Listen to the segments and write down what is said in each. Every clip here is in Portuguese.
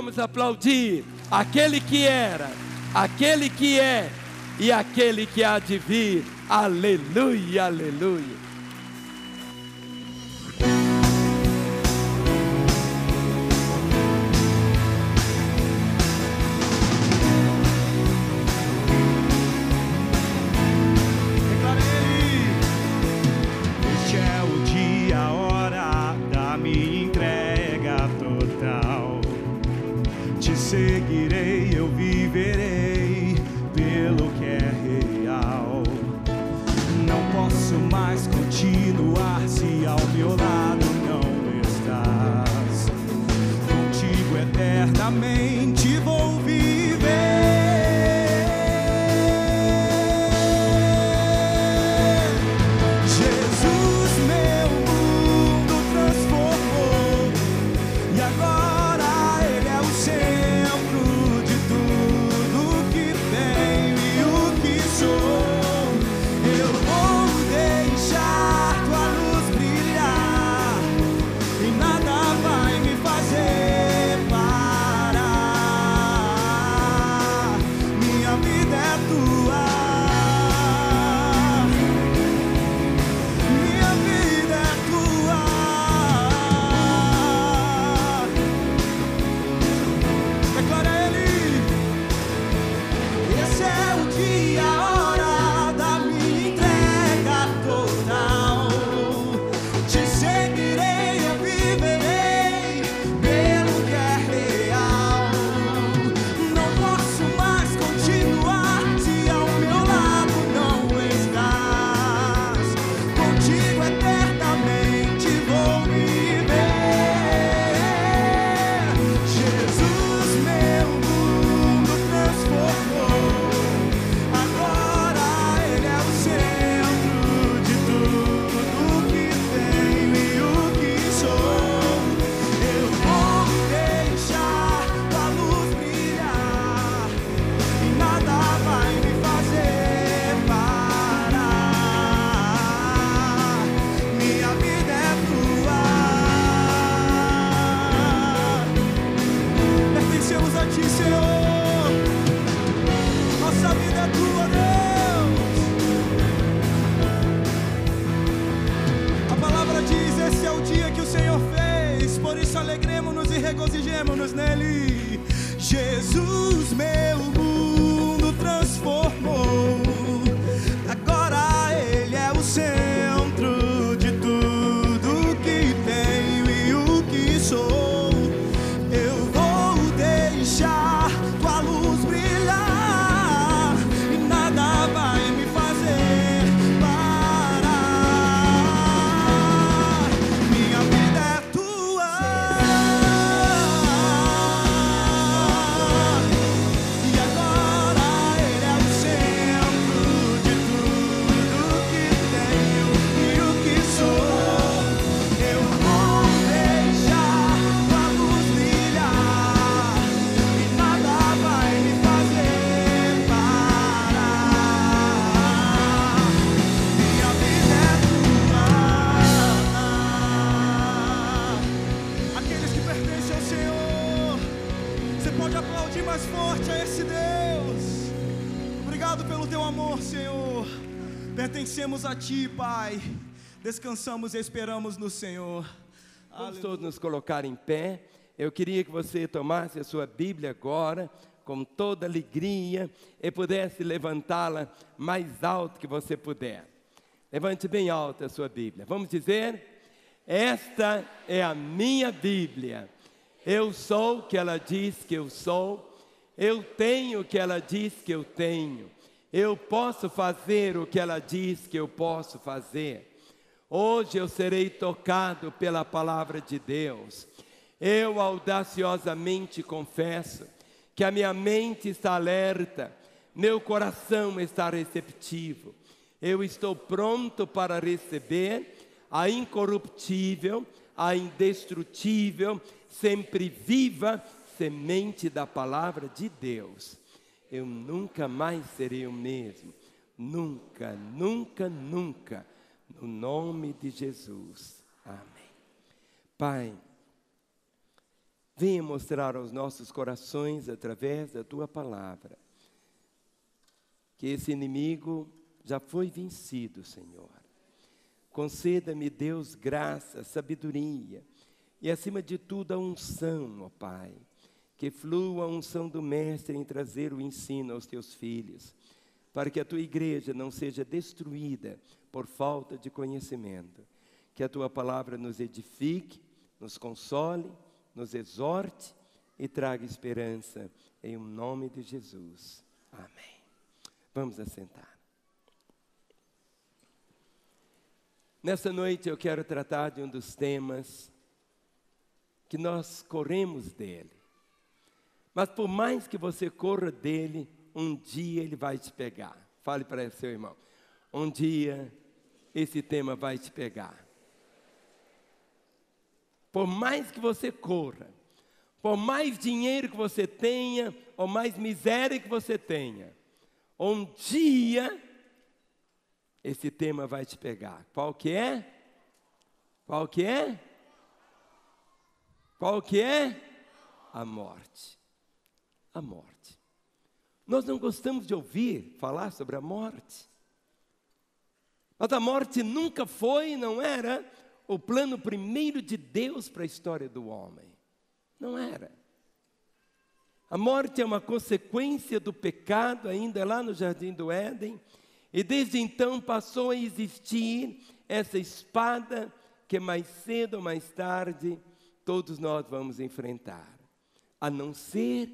vamos aplaudir aquele que era, aquele que é e aquele que há de vir. Aleluia, aleluia. Seguirei, eu viverei pelo que é real. Não posso mais continuar se ao meu lado não estás. Contigo eternamente vou viver. Jesus, meu mundo transformou e agora Ele é o centro de tudo que tenho e o que sou. Eu vou deixar tua luz brilhar e nada vai me fazer parar. Minha vida é tua, minha vida é tua. Declara Ele. Esse é o dia, a hora da minha entrega total. Te seguirei, eu viverei pelo que é real. Não posso mais continuar se ao meu lado não estás. Contigo eternamente vou viver. Jesus, meu mundo transformou. Agora Ele é o centro de tudo que tenho e o que sou. Eu vou deixar tua luz brilhar e nada vai me fazer parar. Minha vida é tua. Pertencemos a ti, Senhor. Nossa vida é tua, Deus. A palavra diz: esse é o dia que o Senhor fez, por isso alegremos-nos e regozijemos-nos nele. Jesus, meu mundo transformou. Agora Ele é o centro de tudo que tenho e o que sou. Eu vou deixar tua luz brilhar e nada vai me fazer parar. Minha vida é tua e agora Ele é o centro de tudo que tenho e o que sou. Eu vou deixar tua luz brilhar e nada vai me fazer parar. Minha vida é tua. Aqueles que pertencem ao Senhor, você pode aplaudir mais forte a esse Deus. Obrigado pelo teu amor, Senhor. Pertencemos a ti, Pai. Descansamos e esperamos no Senhor. Vamos todos nos colocar em pé. Eu queria que você tomasse a sua Bíblia agora, com toda alegria, e pudesse levantá-la mais alto que você puder. Levante bem alto a sua Bíblia. Vamos dizer: esta é a minha Bíblia. Eu sou o que ela diz que eu sou. Eu tenho o que ela diz que eu tenho. Eu posso fazer o que ela diz que eu posso fazer. Hoje eu serei tocado pela palavra de Deus. Eu audaciosamente confesso que a minha mente está alerta, meu coração está receptivo. Eu estou pronto para receber a incorruptível, a indestrutível, sempre viva semente da palavra de Deus. Eu nunca mais serei o mesmo. Nunca, nunca, nunca. No nome de Jesus. Amém. Pai, venha mostrar aos nossos corações, através da Tua palavra, que esse inimigo já foi vencido, Senhor. Conceda-me, Deus, graça, sabedoria e, acima de tudo, a unção, ó Pai. Que flua a unção do Mestre em trazer o ensino aos Teus filhos, para que a Tua igreja não seja destruída por falta de conhecimento. Que a Tua palavra nos edifique, nos console, nos exorte e traga esperança, em nome de Jesus. Amém. Vamos assentar. Nessa noite eu quero tratar de um dos temas que nós corremos dele. Mas por mais que você corra dele, um dia ele vai te pegar. Fale para seu irmão. Um dia esse tema vai te pegar. Por mais que você corra, por mais dinheiro que você tenha, ou mais miséria que você tenha, um dia esse tema vai te pegar. Qual que é? Qual que é? Qual que é? A morte. A morte. Nós não gostamos de ouvir falar sobre a morte. Mas a morte nunca foi e não era o plano primeiro de Deus para a história do homem. Não era. A morte é uma consequência do pecado, ainda lá no Jardim do Éden. E desde então passou a existir essa espada que mais cedo ou mais tarde todos nós vamos enfrentar. A não ser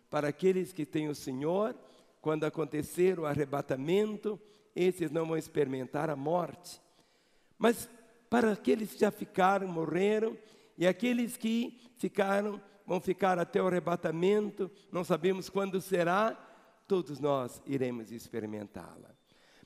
para aqueles que têm o Senhor, quando acontecer o arrebatamento, esses não vão experimentar a morte. Mas para aqueles que já ficaram, morreram, e aqueles que ficaram, vão ficar até o arrebatamento, não sabemos quando será, todos nós iremos experimentá-la.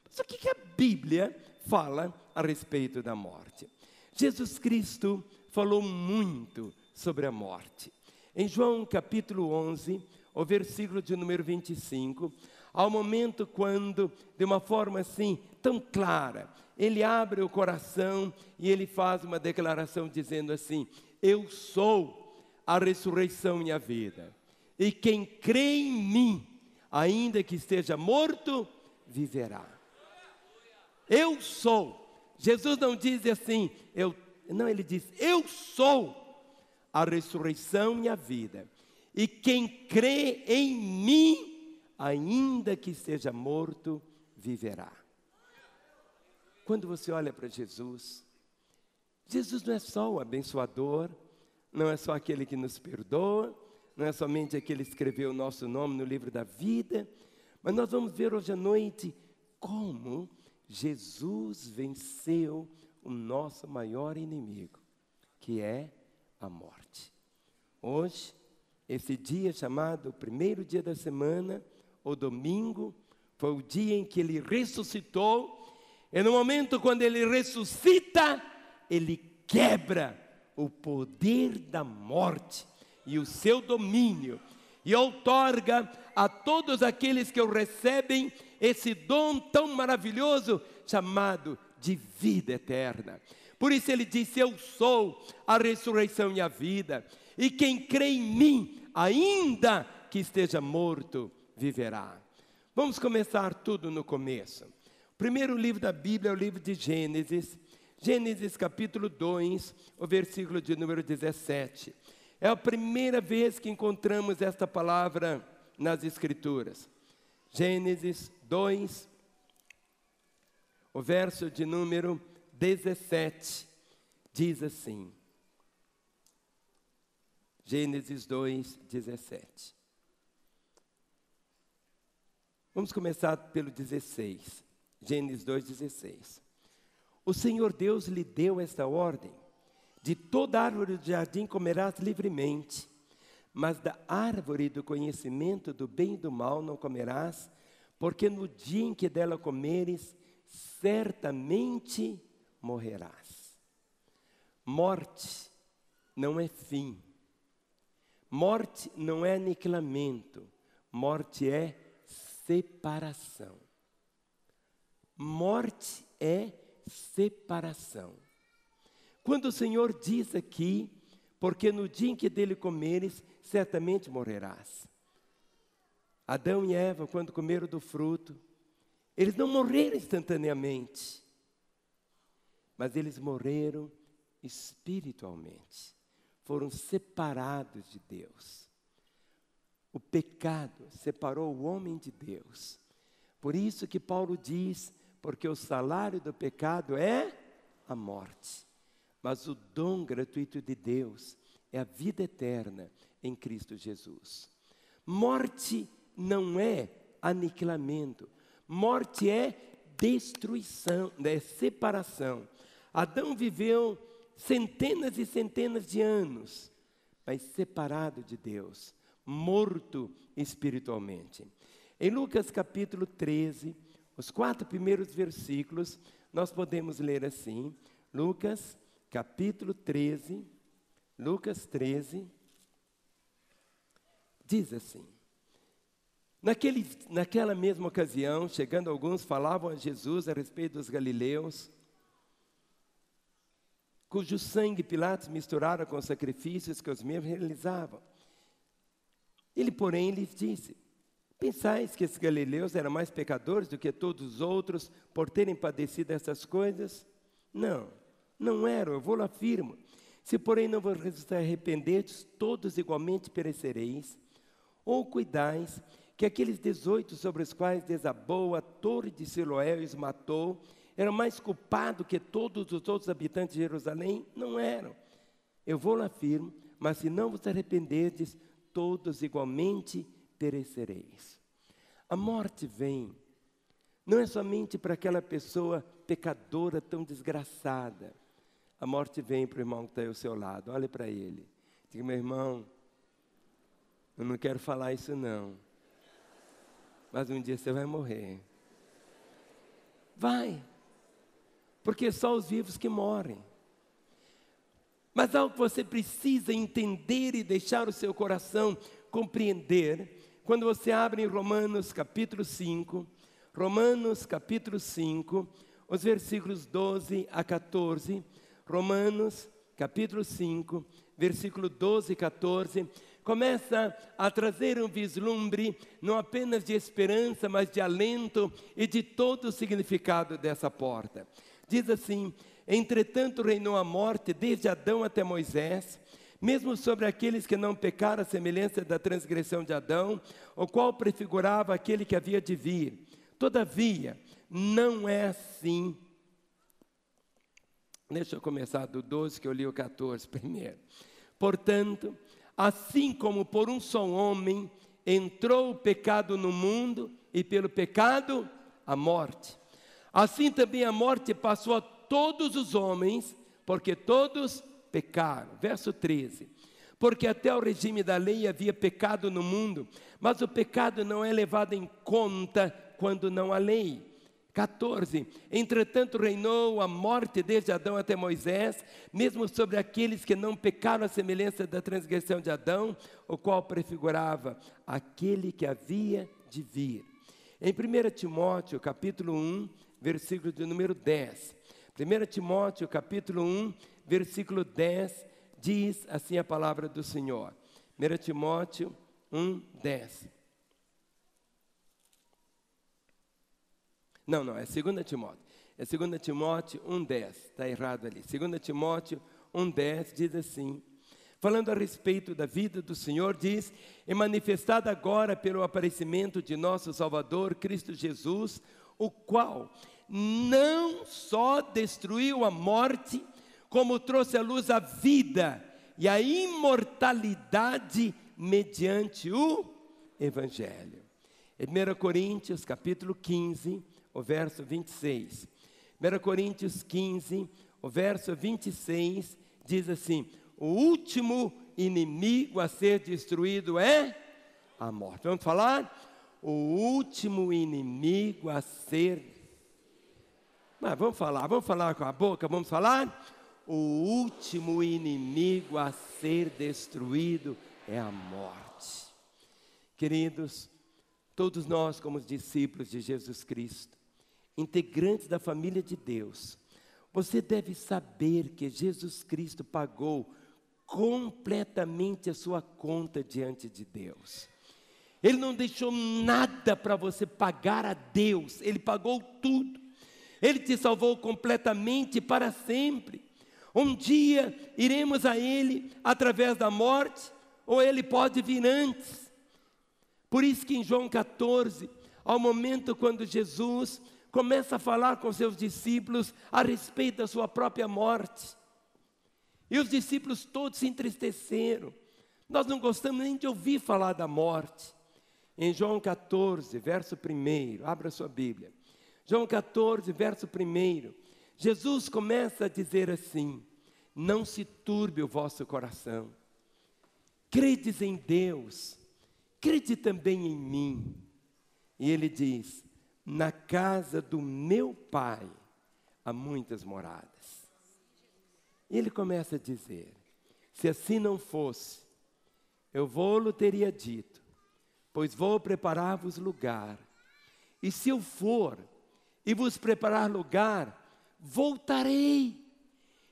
Mas o que a Bíblia fala a respeito da morte? Jesus Cristo falou muito sobre a morte. Em João capítulo 11, o versículo de número 25, ao momento quando, de uma forma assim, tão clara, ele abre o coração e ele faz uma declaração dizendo assim: eu sou a ressurreição e a vida, e quem crê em mim, ainda que esteja morto, viverá. Eu sou. Jesus não diz assim, não, ele diz, eu sou a ressurreição e a vida. E quem crê em mim, ainda que esteja morto, viverá. Quando você olha para Jesus, Jesus não é só o abençoador, não é só aquele que nos perdoa, não é somente aquele que escreveu o nosso nome no livro da vida, mas nós vamos ver hoje à noite como Jesus venceu o nosso maior inimigo, que é a morte. Hoje, esse dia chamado o primeiro dia da semana, o domingo, foi o dia em que ele ressuscitou, e no momento quando ele ressuscita, ele quebra o poder da morte e o seu domínio, e outorga a todos aqueles que o recebem esse dom tão maravilhoso chamado de vida eterna. Por isso ele disse: eu sou a ressurreição e a vida, e quem crê em mim, ainda que esteja morto, viverá. Vamos começar tudo no começo. O primeiro livro da Bíblia é o livro de Gênesis. Gênesis capítulo 2, o versículo de número 17. É a primeira vez que encontramos esta palavra nas Escrituras. Gênesis 2, o verso de número 17, diz assim. Gênesis 2, 17. Vamos começar pelo 16. Gênesis 2, 16. O Senhor Deus lhe deu esta ordem: de toda árvore do jardim comerás livremente, mas da árvore do conhecimento do bem e do mal não comerás, porque no dia em que dela comeres, certamente morrerás. Morte não é fim. Morte não é aniquilamento. Morte é separação. Morte é separação. Quando o Senhor diz aqui porque no dia em que dele comeres, certamente morrerás. Adão e Eva, quando comeram do fruto, eles não morreram instantaneamente, mas eles morreram espiritualmente, foram separados de Deus. O pecado separou o homem de Deus. Por isso que Paulo diz, porque o salário do pecado é a morte, mas o dom gratuito de Deus é a vida eterna em Cristo Jesus. Morte não é aniquilamento, morte é destruição, é separação. Adão viveu centenas e centenas de anos, mas separado de Deus, morto espiritualmente. Em Lucas capítulo 13, os 4 primeiros versículos, nós podemos ler assim, Lucas capítulo 13, Lucas 13, diz assim: naquela mesma ocasião, chegando alguns, falavam a Jesus a respeito dos galileus, cujo sangue Pilatos misturara com os sacrifícios que os mesmos realizavam. Ele, porém, lhes disse: pensais que esses galileus eram mais pecadores do que todos os outros por terem padecido essas coisas? Não, não eram, eu vou lá afirmo. Se, porém, não vos arrependerdes, todos igualmente perecereis. Ou cuidais que aqueles 18 sobre os quais desabou a torre de Siloé e os matou, eram mais culpados que todos os outros habitantes de Jerusalém? Não eram. Eu vou lá afirmo, mas se não vos arrependerdes, todos igualmente perecereis. A morte vem, não é somente para aquela pessoa pecadora tão desgraçada. A morte vem para o irmão que está aí ao seu lado, olhe para ele. Diga: meu irmão, eu não quero falar isso não, mas um dia você vai morrer. Vai, porque só os vivos que morrem. Mas algo que você precisa entender e deixar o seu coração compreender, quando você abre em Romanos capítulo 5, os versículos 12 a 14, Romanos capítulo 5, versículo 12 e 14, começa a trazer um vislumbre, não apenas de esperança, mas de alento e de todo o significado dessa porta. Diz assim: entretanto reinou a morte desde Adão até Moisés, mesmo sobre aqueles que não pecaram à semelhança da transgressão de Adão, o qual prefigurava aquele que havia de vir. Todavia, não é assim. Deixa eu começar do 12, que eu li o 14 primeiro. Portanto, assim como por um só homem entrou o pecado no mundo, e pelo pecado a morte, assim também a morte passou a todos os homens, porque todos pecaram. Verso 13. Porque até o regime da lei havia pecado no mundo, mas o pecado não é levado em conta quando não há lei. 14. Entretanto reinou a morte desde Adão até Moisés, mesmo sobre aqueles que não pecaram à semelhança da transgressão de Adão, o qual prefigurava aquele que havia de vir. Em 1 Timóteo capítulo 1, versículo de número 10. 1 Timóteo capítulo 1, versículo 10, diz assim a palavra do Senhor. 1 Timóteo 1, 10. Não, é 2 Timóteo. É 2 Timóteo 1, 10. Está errado ali. 2 Timóteo 1, 10 diz assim, falando a respeito da vida do Senhor, diz: é manifestada agora pelo aparecimento de nosso Salvador, Cristo Jesus, o qual não só destruiu a morte, como trouxe à luz a vida e a imortalidade mediante o Evangelho. Em 1 Coríntios capítulo 15, o verso 26. 1 Coríntios 15, o verso 26, diz assim: o último inimigo a ser destruído é a morte. Vamos falar? O último inimigo a ser... Mas vamos falar com a boca, vamos falar? O último inimigo a ser destruído é a morte. Queridos, todos nós como discípulos de Jesus Cristo, integrantes da família de Deus, você deve saber que Jesus Cristo pagou completamente a sua conta diante de Deus. Ele não deixou nada para você pagar a Deus, Ele pagou tudo. Ele te salvou completamente para sempre. Um dia iremos a Ele através da morte, ou Ele pode vir antes. Por isso que em João 14, ao momento quando Jesus começa a falar com seus discípulos a respeito da sua própria morte, e os discípulos todos se entristeceram. Nós não gostamos nem de ouvir falar da morte. Em João 14, verso 1, abra sua Bíblia. João 14, verso 1, Jesus começa a dizer assim: não se turbe o vosso coração. Credes em Deus, crede também em mim. E ele diz: na casa do meu Pai há muitas moradas. E ele começa a dizer: se assim não fosse, eu vou-lo teria dito, pois vou preparar-vos lugar. E se eu for e vos preparar lugar, voltarei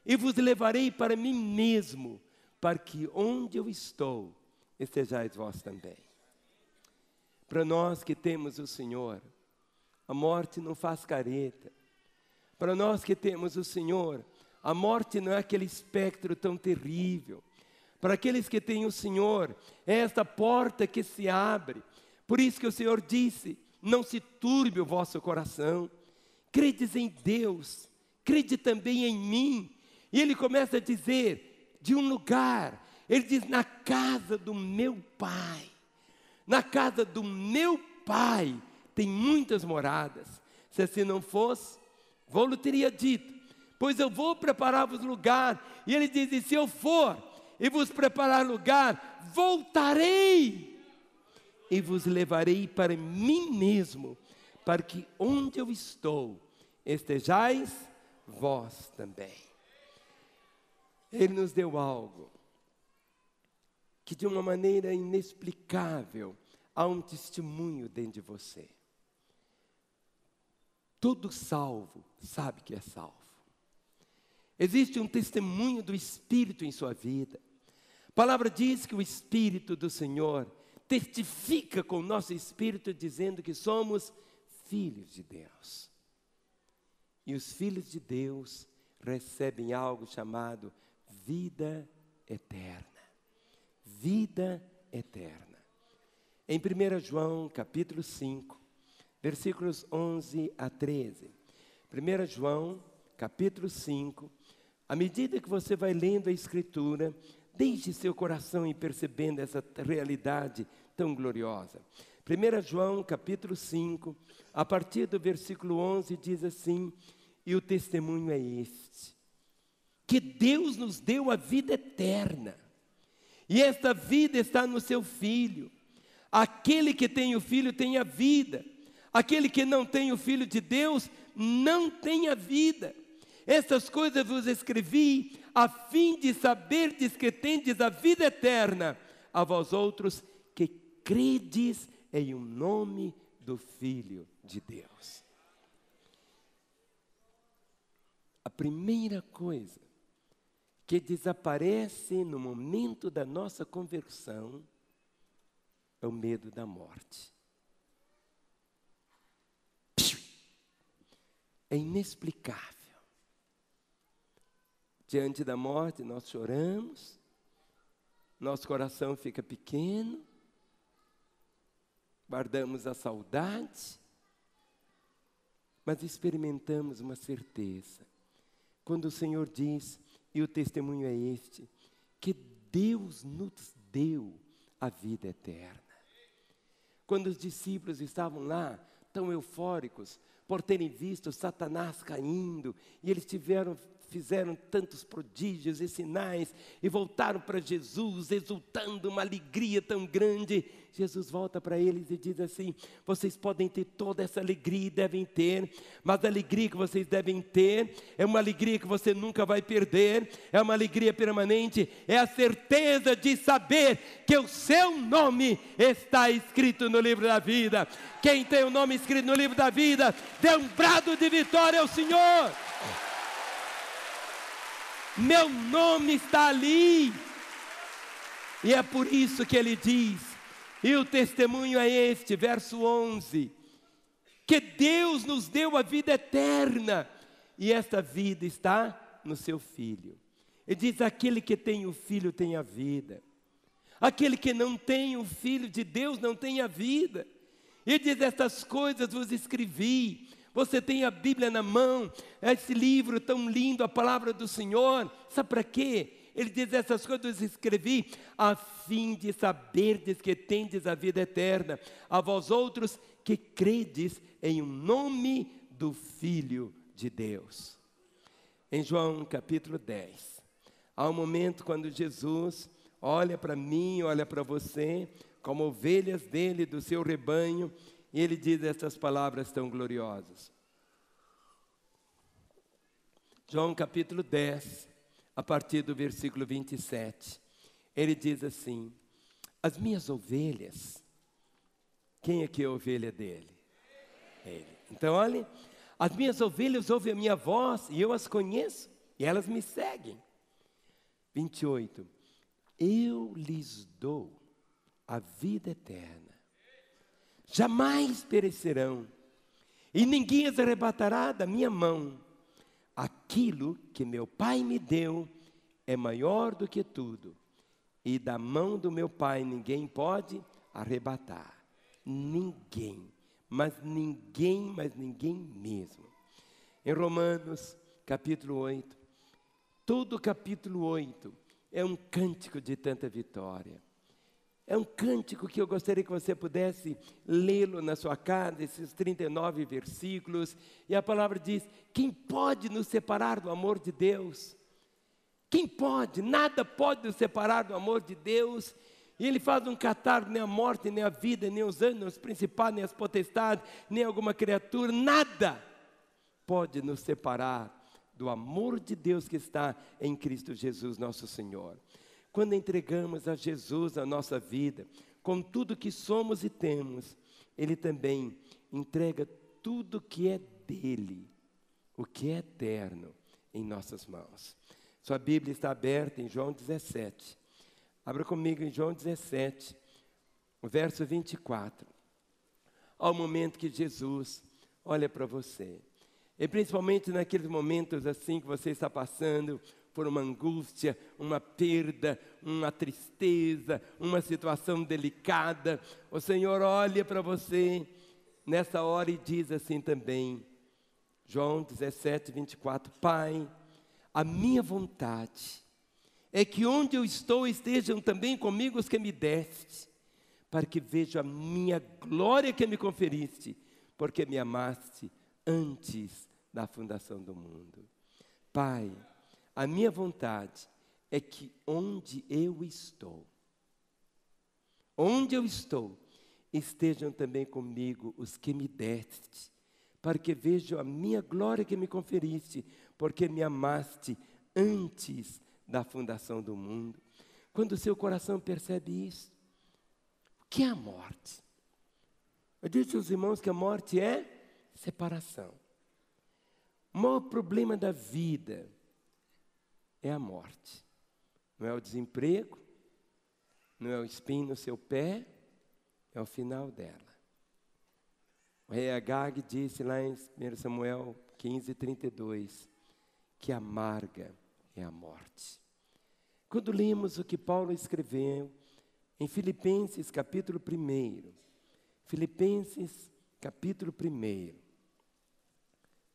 e vos levarei para mim mesmo, para que onde eu estou, estejais vós também. Para nós que temos o Senhor, a morte não faz careta. Para nós que temos o Senhor, a morte não é aquele espectro tão terrível. Para aqueles que têm o Senhor, é esta porta que se abre. Por isso que o Senhor disse: não se turbe o vosso coração. Credes em Deus, crede também em mim. E ele começa a dizer de um lugar. Ele diz: na casa do meu Pai. Na casa do meu Pai tem muitas moradas. Se assim não fosse, vou-lhe teria dito, pois eu vou preparar-vos lugar. E ele diz: e se eu for e vos preparar lugar, voltarei e vos levarei para mim mesmo, para que onde eu estou, estejais vós também. Ele nos deu algo que de uma maneira inexplicável há um testemunho dentro de você. Todo salvo sabe que é salvo. Existe um testemunho do Espírito em sua vida. A palavra diz que o Espírito do Senhor testifica com o nosso espírito, dizendo que somos filhos de Deus. E os filhos de Deus recebem algo chamado vida eterna. Vida eterna. Em 1 João capítulo 5, versículos 11 a 13. 1 João capítulo 5, à medida que você vai lendo a Escritura, deixe seu coração ir percebendo essa realidade tão gloriosa. 1 João capítulo 5, a partir do versículo 11, diz assim: e o testemunho é este, que Deus nos deu a vida eterna, e esta vida está no seu Filho. Aquele que tem o Filho tem a vida, aquele que não tem o Filho de Deus não tem a vida. Estas coisas vos escrevi, a fim de saberdes que tendes a vida eterna, a vós outros que credes em o nome do Filho de Deus. A primeira coisa que desaparece no momento da nossa conversão é o medo da morte. É inexplicável. Diante da morte nós choramos, nosso coração fica pequeno, guardamos a saudade, mas experimentamos uma certeza. Quando o Senhor diz, e o testemunho é este, que Deus nos deu a vida eterna. Quando os discípulos estavam lá, tão eufóricos, por terem visto Satanás caindo, e eles fizeram tantos prodígios e sinais, e voltaram para Jesus, exultando, uma alegria tão grande. Jesus volta para eles e diz assim: vocês podem ter toda essa alegria e devem ter, mas a alegria que vocês devem ter é uma alegria que você nunca vai perder, é uma alegria permanente, é a certeza de saber que o seu nome está escrito no livro da vida. Quem tem o nome escrito no livro da vida, dê um brado de vitória ao Senhor. Meu nome está ali, E é por isso que ele diz, e o testemunho é este, verso 11, que Deus nos deu a vida eterna, e esta vida está no seu Filho. Ele diz, aquele que tem o Filho tem a vida. Aquele que não tem o Filho de Deus não tem a vida. Ele diz, estas coisas vos escrevi. Você tem a Bíblia na mão, esse livro tão lindo, a palavra do Senhor. Sabe para quê? Ele diz, essas coisas vos escrevi, a fim de saberdes que tendes a vida eterna, a vós outros que credes em o nome do Filho de Deus. Em João capítulo 10, há um momento quando Jesus olha para mim, olha para você, como ovelhas dele, do seu rebanho, e ele diz estas palavras tão gloriosas. João capítulo 10, a partir do versículo 27, ele diz assim, as minhas ovelhas, quem aqui é a ovelha dele? Ele. Então olha, as minhas ovelhas ouvem a minha voz, e eu as conheço, e elas me seguem. 28, eu lhes dou a vida eterna, jamais perecerão, e ninguém as arrebatará da minha mão. Aquilo que meu Pai me deu é maior do que tudo, e da mão do meu Pai ninguém pode arrebatar. Ninguém, mas ninguém mesmo. Em Romanos capítulo 8, todo o capítulo 8 é um cântico de tanta vitória. É um cântico que eu gostaria que você pudesse lê-lo na sua casa, esses 39 versículos. E a palavra diz, quem pode nos separar do amor de Deus? Quem pode? Nada pode nos separar do amor de Deus. E ele faz um catálogo, nem a morte, nem a vida, nem os anjos, nem os principados, nem as potestades, nem alguma criatura, nada pode nos separar do amor de Deus que está em Cristo Jesus, nosso Senhor. Quando entregamos a Jesus a nossa vida, com tudo que somos e temos, Ele também entrega tudo que é dele, o que é eterno, em nossas mãos. Sua Bíblia está aberta em João 17. Abra comigo em João 17, o verso 24. Ao momento que Jesus olha para você, e principalmente naqueles momentos assim que você está passando por uma angústia, uma perda, uma tristeza, uma situação delicada, o Senhor olha para você nessa hora e diz assim também, João 17, 24, Pai, a minha vontade é que onde eu estou estejam também comigo os que me deste, para que vejam a minha glória que me conferiste, porque me amaste antes da fundação do mundo. Pai, a minha vontade é que onde eu estou, estejam também comigo os que me deste, para que vejam a minha glória que me conferiste, porque me amaste antes da fundação do mundo. Quando o seu coração percebe isso, o que é a morte? Eu disse aos irmãos que a morte é separação. O maior problema da vida é a morte. Não é o desemprego, não é o espinho no seu pé, é o final dela. O rei Agag disse lá em 1 Samuel 15, 32, que amarga é a morte. Quando lemos o que Paulo escreveu em Filipenses capítulo 1, Filipenses capítulo 1,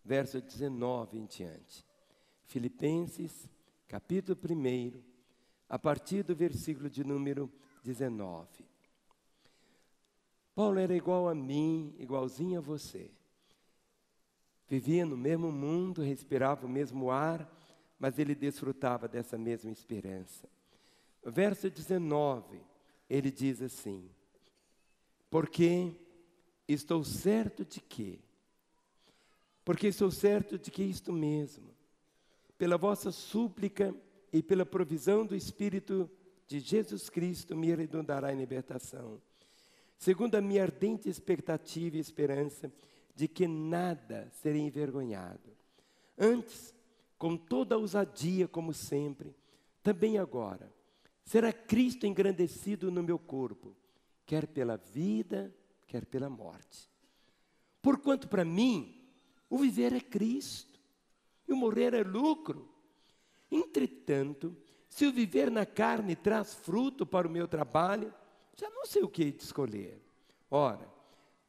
verso 19 em diante. Filipenses capítulo 1, a partir do versículo de número 19. Paulo era igual a mim, igualzinho a você. Vivia no mesmo mundo, respirava o mesmo ar, mas ele desfrutava dessa mesma esperança. No verso 19, ele diz assim, porque estou certo de que isto mesmo, pela vossa súplica e pela provisão do Espírito de Jesus Cristo, me redundará em libertação, segundo a minha ardente expectativa e esperança de que nada serei envergonhado. Antes, com toda a ousadia, como sempre, também agora, será Cristo engrandecido no meu corpo, quer pela vida, quer pela morte. Porquanto para mim, o viver é Cristo, e o morrer é lucro. Entretanto, se o viver na carne traz fruto para o meu trabalho, já não sei o que escolher. Ora,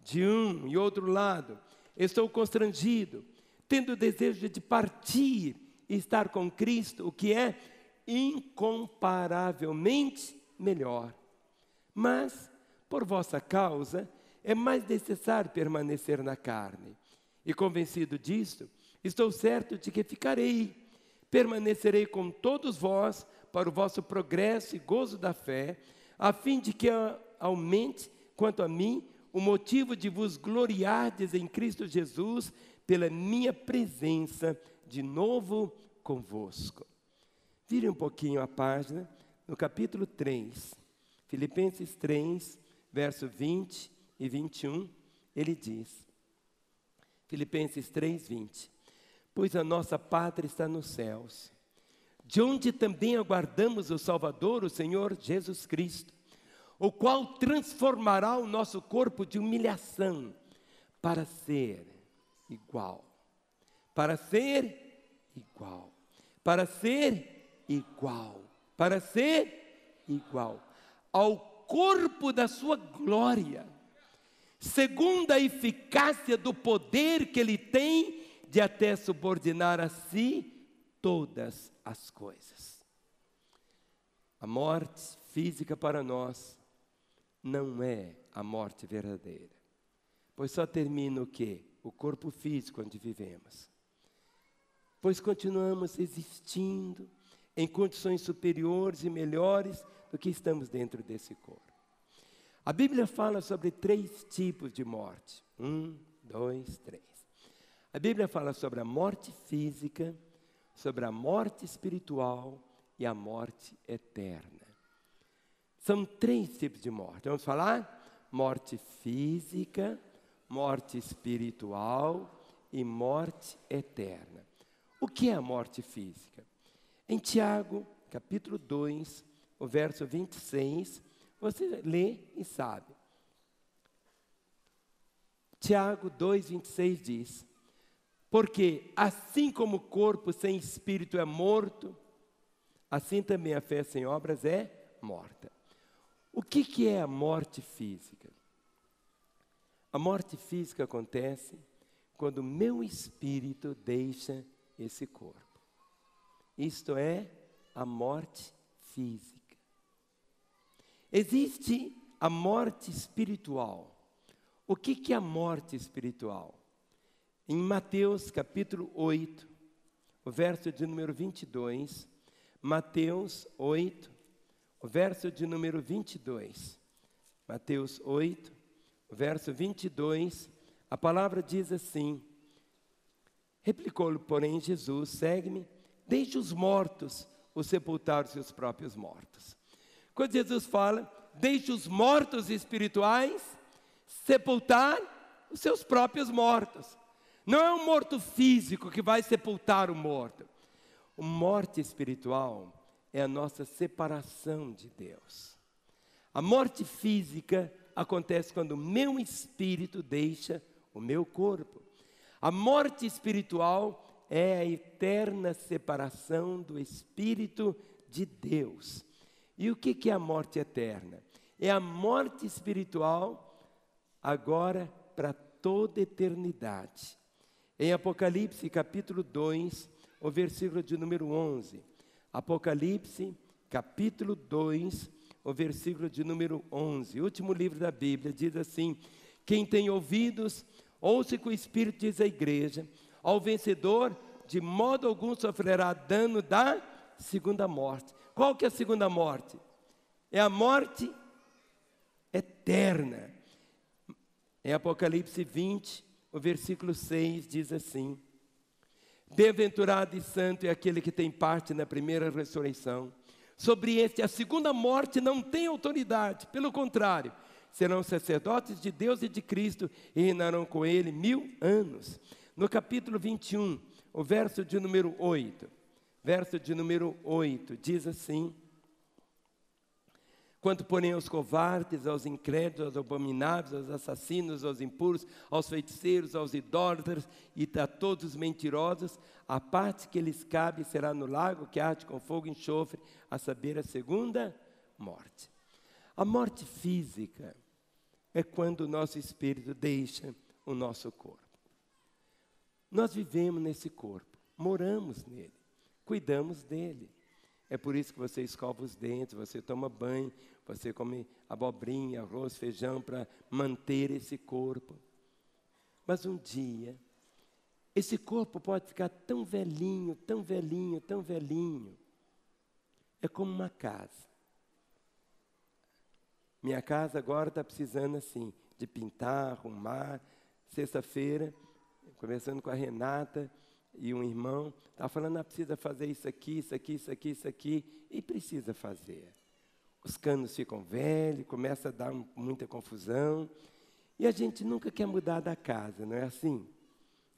de um e outro lado, estou constrangido, tendo o desejo de partir e estar com Cristo, o que é incomparavelmente melhor. Mas, por vossa causa, é mais necessário permanecer na carne. E convencido disto, estou certo de que permanecerei com todos vós para o vosso progresso e gozo da fé, a fim de que aumente, quanto a mim, o motivo de vos gloriardes em Cristo Jesus, pela minha presença de novo convosco. Vire um pouquinho a página, no capítulo 3, Filipenses 3, verso 20 e 21, ele diz, Filipenses 3, 20, pois a nossa pátria está nos céus, de onde também aguardamos o Salvador, o Senhor Jesus Cristo, o qual transformará o nosso corpo de humilhação para ser igual, para ser igual, para ser igual, para ser igual ao corpo da sua glória, segundo a eficácia do poder que Ele tem de até subordinar a si todas as coisas. A morte física para nós não é a morte verdadeira, pois só termina o quê? O corpo físico onde vivemos. Pois continuamos existindo em condições superiores e melhores do que estamos dentro desse corpo. A Bíblia fala sobre 3 tipos de morte. 1, 2, 3. A Bíblia fala sobre a morte física, sobre a morte espiritual e a morte eterna. São 3 tipos de morte. Vamos falar? Morte física, morte espiritual e morte eterna. O que é a morte física? Em Tiago, capítulo 2, o verso 26, você lê e sabe. Tiago 2, 26 diz, porque assim como o corpo sem espírito é morto, assim também a fé sem obras é morta. O que é a morte física? A morte física acontece quando o meu espírito deixa esse corpo. Isto é a morte física. Existe a morte espiritual. O que é a morte espiritual? Em Mateus capítulo 8, o verso de número 22, Mateus 8, o verso de número 22. Mateus 8, o verso 22, a palavra diz assim, replicou-lhe, porém, Jesus, segue-me, deixe os mortos o sepultar os seus próprios mortos. Quando Jesus fala, deixe os mortos espirituais sepultar os seus próprios mortos. Não é um morto físico que vai sepultar o morto. A morte espiritual é a nossa separação de Deus. A morte física acontece quando o meu espírito deixa o meu corpo. A morte espiritual é a eterna separação do Espírito de Deus. E o que é a morte eterna? É a morte espiritual agora para toda eternidade. Em Apocalipse capítulo 2, o versículo de número 11. Apocalipse capítulo 2, o versículo de número 11. O último livro da Bíblia diz assim, quem tem ouvidos, ouça o que o Espírito diz à igreja, ao vencedor, de modo algum sofrerá dano da segunda morte. Qual que é a segunda morte? É a morte eterna. Em Apocalipse 20, o versículo 6 diz assim, bem-aventurado e santo é aquele que tem parte na primeira ressurreição. Sobre este, a segunda morte não tem autoridade, pelo contrário, serão sacerdotes de Deus e de Cristo e reinarão com ele 1000 anos. No capítulo 21, o verso de número 8, diz assim, Quanto, porém, aos covardes, aos incrédulos, aos abomináveis, aos assassinos, aos impuros, aos feiticeiros, aos idólatras e a todos os mentirosos, a parte que lhes cabe será no lago que arde com fogo e enxofre, a saber, a segunda morte. A morte física é quando o nosso espírito deixa o nosso corpo. Nós vivemos nesse corpo, moramos nele, cuidamos dele. É por isso que você escova os dentes, você toma banho, você come abobrinha, arroz, feijão para manter esse corpo. Mas um dia, esse corpo pode ficar tão velhinho, tão velhinho, tão velhinho. É como uma casa. Minha casa agora está precisando assim, de pintar, arrumar. Sexta-feira, conversando com a Renata e um irmão, estava falando, precisa fazer isso aqui, isso aqui, isso aqui, isso aqui, e precisa fazer. Os canos ficam velhos, começa a dar muita confusão, e a gente nunca quer mudar da casa, não é assim?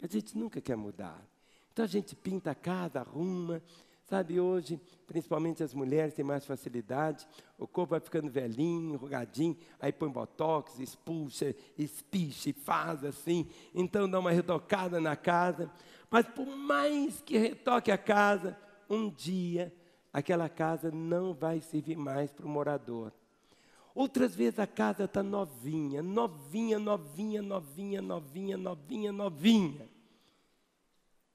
A gente nunca quer mudar. Então a gente pinta a casa, arruma, sabe, hoje, principalmente as mulheres têm mais facilidade, o corpo vai ficando velhinho, enrugadinho, aí põe botox, expulsa, espicha e faz assim, então dá uma retocada na casa, mas por mais que retoque a casa, um dia aquela casa não vai servir mais para o morador. Outras vezes a casa está novinha, novinha, novinha, novinha, novinha, novinha, novinha.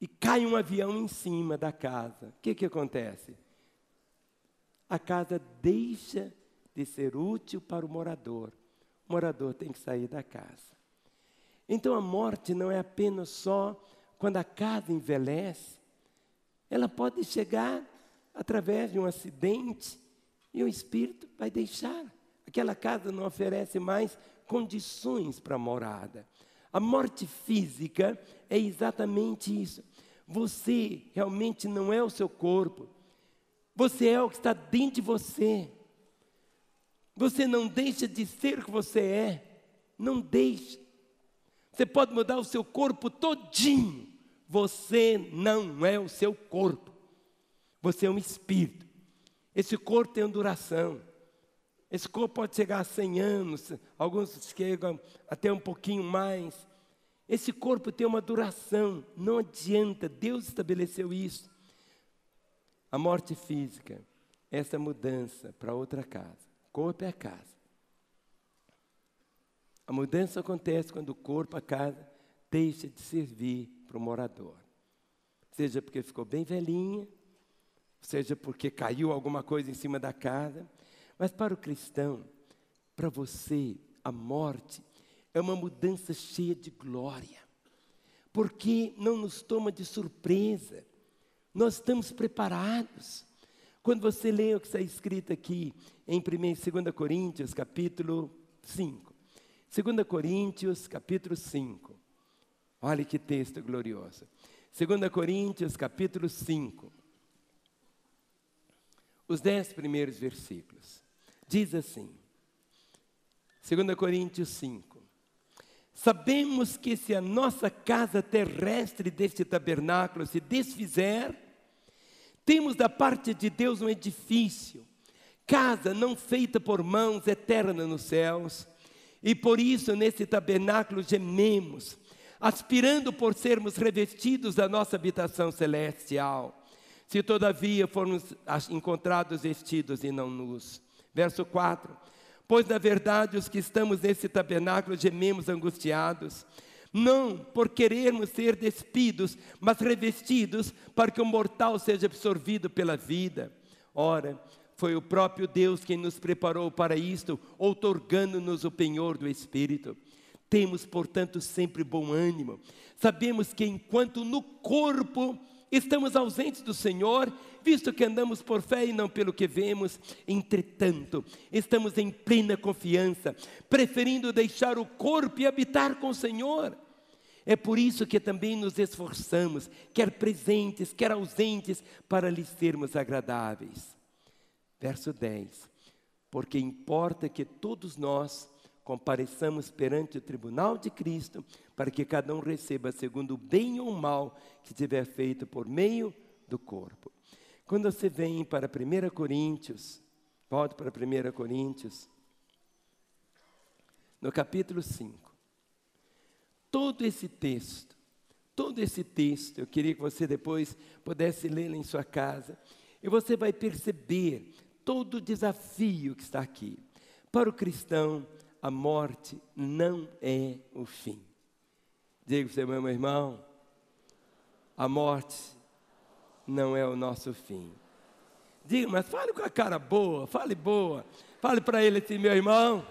E cai um avião em cima da casa. O que acontece? A casa deixa de ser útil para o morador. O morador tem que sair da casa. Então a morte não é apenas só quando a casa envelhece. Ela pode chegar através de um acidente e o espírito vai deixar. Aquela casa não oferece mais condições para a morada. A morte física é exatamente isso. Você realmente não é o seu corpo. Você é o que está dentro de você. Você não deixa de ser o que você é. Não deixa. Você pode mudar o seu corpo todinho. Você não é o seu corpo. Você é um espírito. Esse corpo tem uma duração. Esse corpo pode chegar a 100 anos, alguns chegam até um pouquinho mais. Esse corpo tem uma duração, não adianta, Deus estabeleceu isso. A morte física, essa mudança para outra casa. O corpo é a casa. A mudança acontece quando o corpo, a casa, deixa de servir para o morador. Seja porque ficou bem velhinha, seja porque caiu alguma coisa em cima da casa. Mas para o cristão, para você, a morte é uma mudança cheia de glória. Porque não nos toma de surpresa. Nós estamos preparados. Quando você lê o que está escrito aqui em 2 Coríntios, capítulo 5. 2 Coríntios, capítulo 5. Olha que texto glorioso. 2 Coríntios, capítulo 5. Os 10 primeiros versículos. Diz assim, 2 Coríntios 5. Sabemos que se a nossa casa terrestre deste tabernáculo se desfizer, temos da parte de Deus um edifício, casa não feita por mãos, eterna nos céus. E por isso nesse tabernáculo gememos, aspirando por sermos revestidos da nossa habitação celestial. Se todavia formos encontrados vestidos e não nus. Verso 4. Pois na verdade os que estamos nesse tabernáculo gememos angustiados, não por querermos ser despidos, mas revestidos para que o mortal seja absorvido pela vida. Ora, foi o próprio Deus quem nos preparou para isto, outorgando-nos o penhor do Espírito. Temos, portanto, sempre bom ânimo. Sabemos que enquanto no corpo estamos ausentes do Senhor, visto que andamos por fé e não pelo que vemos, entretanto, estamos em plena confiança, preferindo deixar o corpo e habitar com o Senhor. É por isso que também nos esforçamos, quer presentes, quer ausentes, para lhes sermos agradáveis. Verso 10. Porque importa que todos nós compareçamos perante o tribunal de Cristo, para que cada um receba segundo o bem ou o mal que tiver feito por meio do corpo. Quando você vem para 1 Coríntios, Volte para 1 Coríntios, no capítulo 5. Todo esse texto, eu queria que você depois pudesse lê-lo em sua casa, e você vai perceber todo o desafio que está aqui. Para o cristão, a morte não é o fim. Diga para o seu meu irmão, a morte não é o nosso fim. Diga, mas fale com a cara boa, fale boa. Fale para ele assim, meu irmão,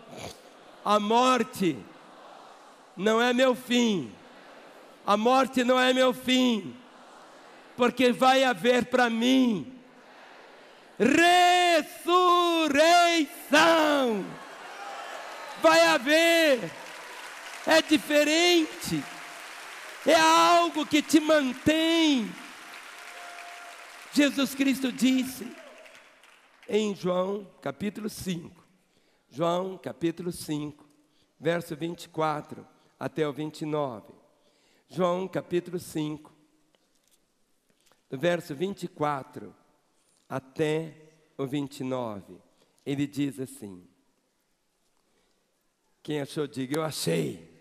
a morte não é meu fim. A morte não é meu fim. Porque vai haver para mim ressurreição. Vai haver. É diferente. É algo que te mantém. Jesus Cristo disse em João capítulo 5. João capítulo 5, verso 24 até o 29. João capítulo 5, do verso 24 até o 29. Ele diz assim. Quem achou, diga, eu achei.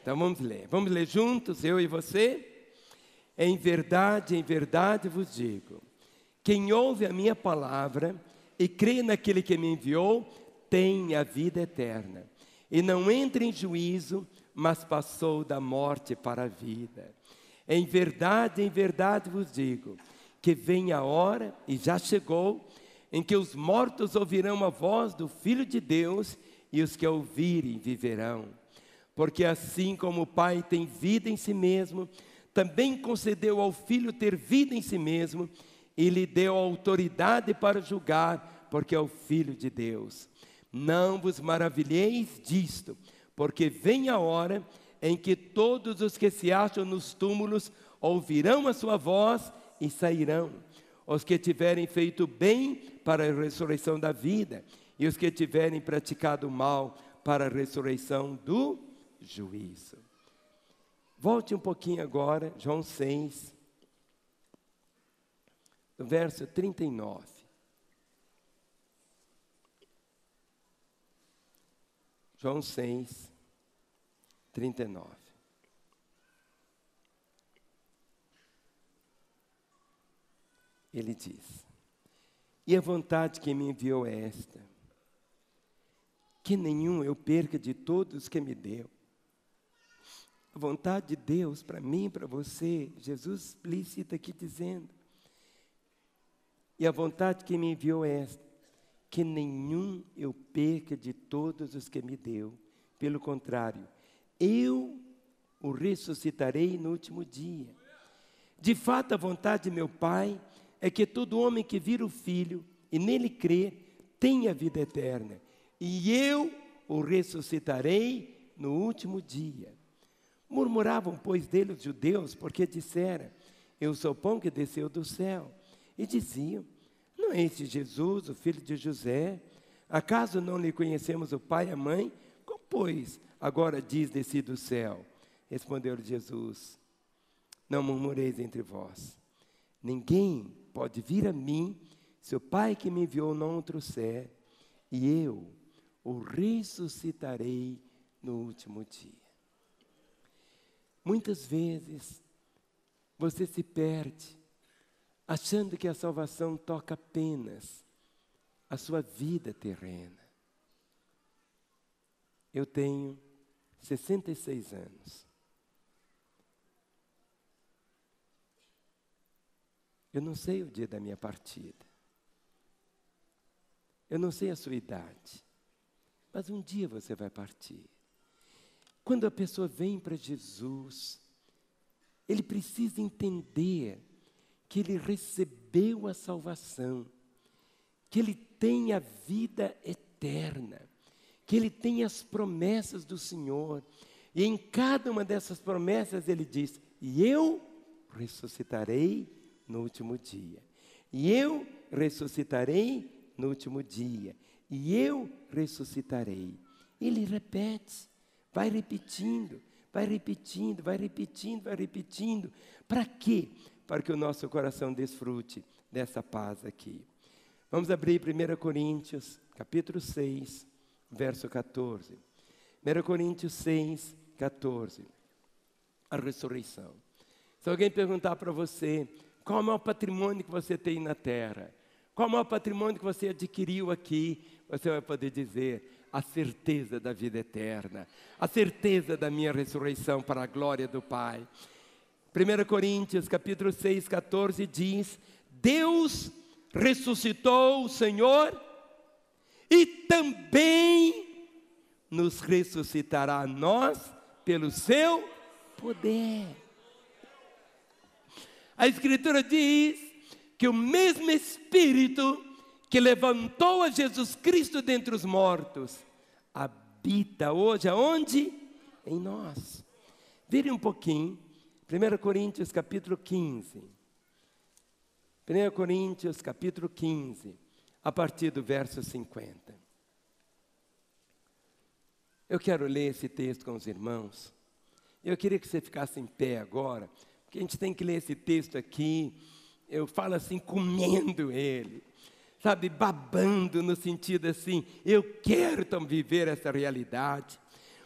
Então vamos ler juntos, eu e você. Em verdade vos digo, quem ouve a minha palavra e crê naquele que me enviou, tem a vida eterna. E não entra em juízo, mas passou da morte para a vida. Em verdade vos digo, que vem a hora, e já chegou, em que os mortos ouvirão a voz do Filho de Deus, e os que a ouvirem viverão. Porque assim como o Pai tem vida em si mesmo, também concedeu ao Filho ter vida em si mesmo, e lhe deu autoridade para julgar, porque é o Filho de Deus. Não vos maravilheis disto, porque vem a hora em que todos os que se acham nos túmulos ouvirão a sua voz e sairão. Os que tiverem feito bem para a ressurreição da vida, e os que tiverem praticado mal para a ressurreição do juízo. Volte um pouquinho agora, João 6, no verso 39. João 6, 39. Ele diz, e a vontade que me enviou é esta, que nenhum eu perca de todos que me deu. A vontade de Deus para mim, para você, Jesus explícita aqui dizendo. E a vontade que me enviou é esta, que nenhum eu perca de todos os que me deu. Pelo contrário, eu o ressuscitarei no último dia. De fato, a vontade de meu Pai é que todo homem que vira o Filho e nele crê, tenha vida eterna. E eu o ressuscitarei no último dia. Murmuravam, pois, dele os judeus, porque dissera, eu sou o pão que desceu do céu. E diziam, não é este Jesus, o filho de José? Acaso não lhe conhecemos o pai e a mãe? Como, pois, agora diz, desci do céu? Respondeu-lhe Jesus, não murmureis entre vós. Ninguém pode vir a mim, se o Pai que me enviou não o trouxer, e eu o ressuscitarei no último dia. Muitas vezes, você se perde, achando que a salvação toca apenas a sua vida terrena. Eu tenho 66 anos. Eu não sei o dia da minha partida. Eu não sei a sua idade. Mas um dia você vai partir. Quando a pessoa vem para Jesus, ele precisa entender que ele recebeu a salvação, que ele tem a vida eterna, que ele tem as promessas do Senhor. E em cada uma dessas promessas ele diz, e eu ressuscitarei no último dia. E eu ressuscitarei no último dia. E eu ressuscitarei. Ele repete, vai repetindo, vai repetindo, vai repetindo, vai repetindo. Para quê? Para que o nosso coração desfrute dessa paz aqui. Vamos abrir 1 Coríntios, capítulo 6, verso 14. 1 Coríntios 6, 14. A ressurreição. Se alguém perguntar para você, qual é o maior patrimônio que você tem na terra? Qual é o maior patrimônio que você adquiriu aqui? Você vai poder dizer, a certeza da vida eterna, a certeza da minha ressurreição para a glória do Pai. 1 Coríntios, capítulo 6, 14, diz, Deus ressuscitou o Senhor e também nos ressuscitará a nós pelo seu poder. A Escritura diz que o mesmo Espírito que levantou a Jesus Cristo dentre os mortos, habita hoje aonde? Em nós. Vire um pouquinho, 1 Coríntios capítulo 15. 1 Coríntios capítulo 15, a partir do verso 50. Eu quero ler esse texto com os irmãos. Eu queria que você ficasse em pé agora, porque a gente tem que ler esse texto aqui, eu falo assim, comendo ele, sabe, babando no sentido assim, eu quero então viver essa realidade.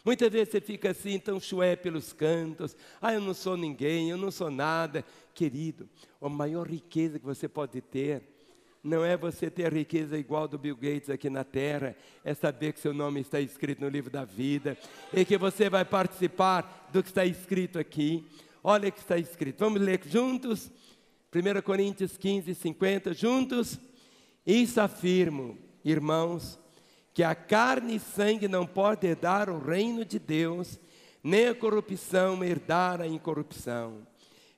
Muitas vezes você fica assim, então chué pelos cantos, eu não sou ninguém, eu não sou nada. Querido, a maior riqueza que você pode ter, não é você ter a riqueza igual do Bill Gates aqui na terra, é saber que seu nome está escrito no livro da vida, e que você vai participar do que está escrito aqui. Olha o que está escrito, vamos ler juntos? 1 Coríntios 15, 50, juntos? Isso afirmo, irmãos, que a carne e sangue não podem herdar o reino de Deus, nem a corrupção herdar a incorrupção.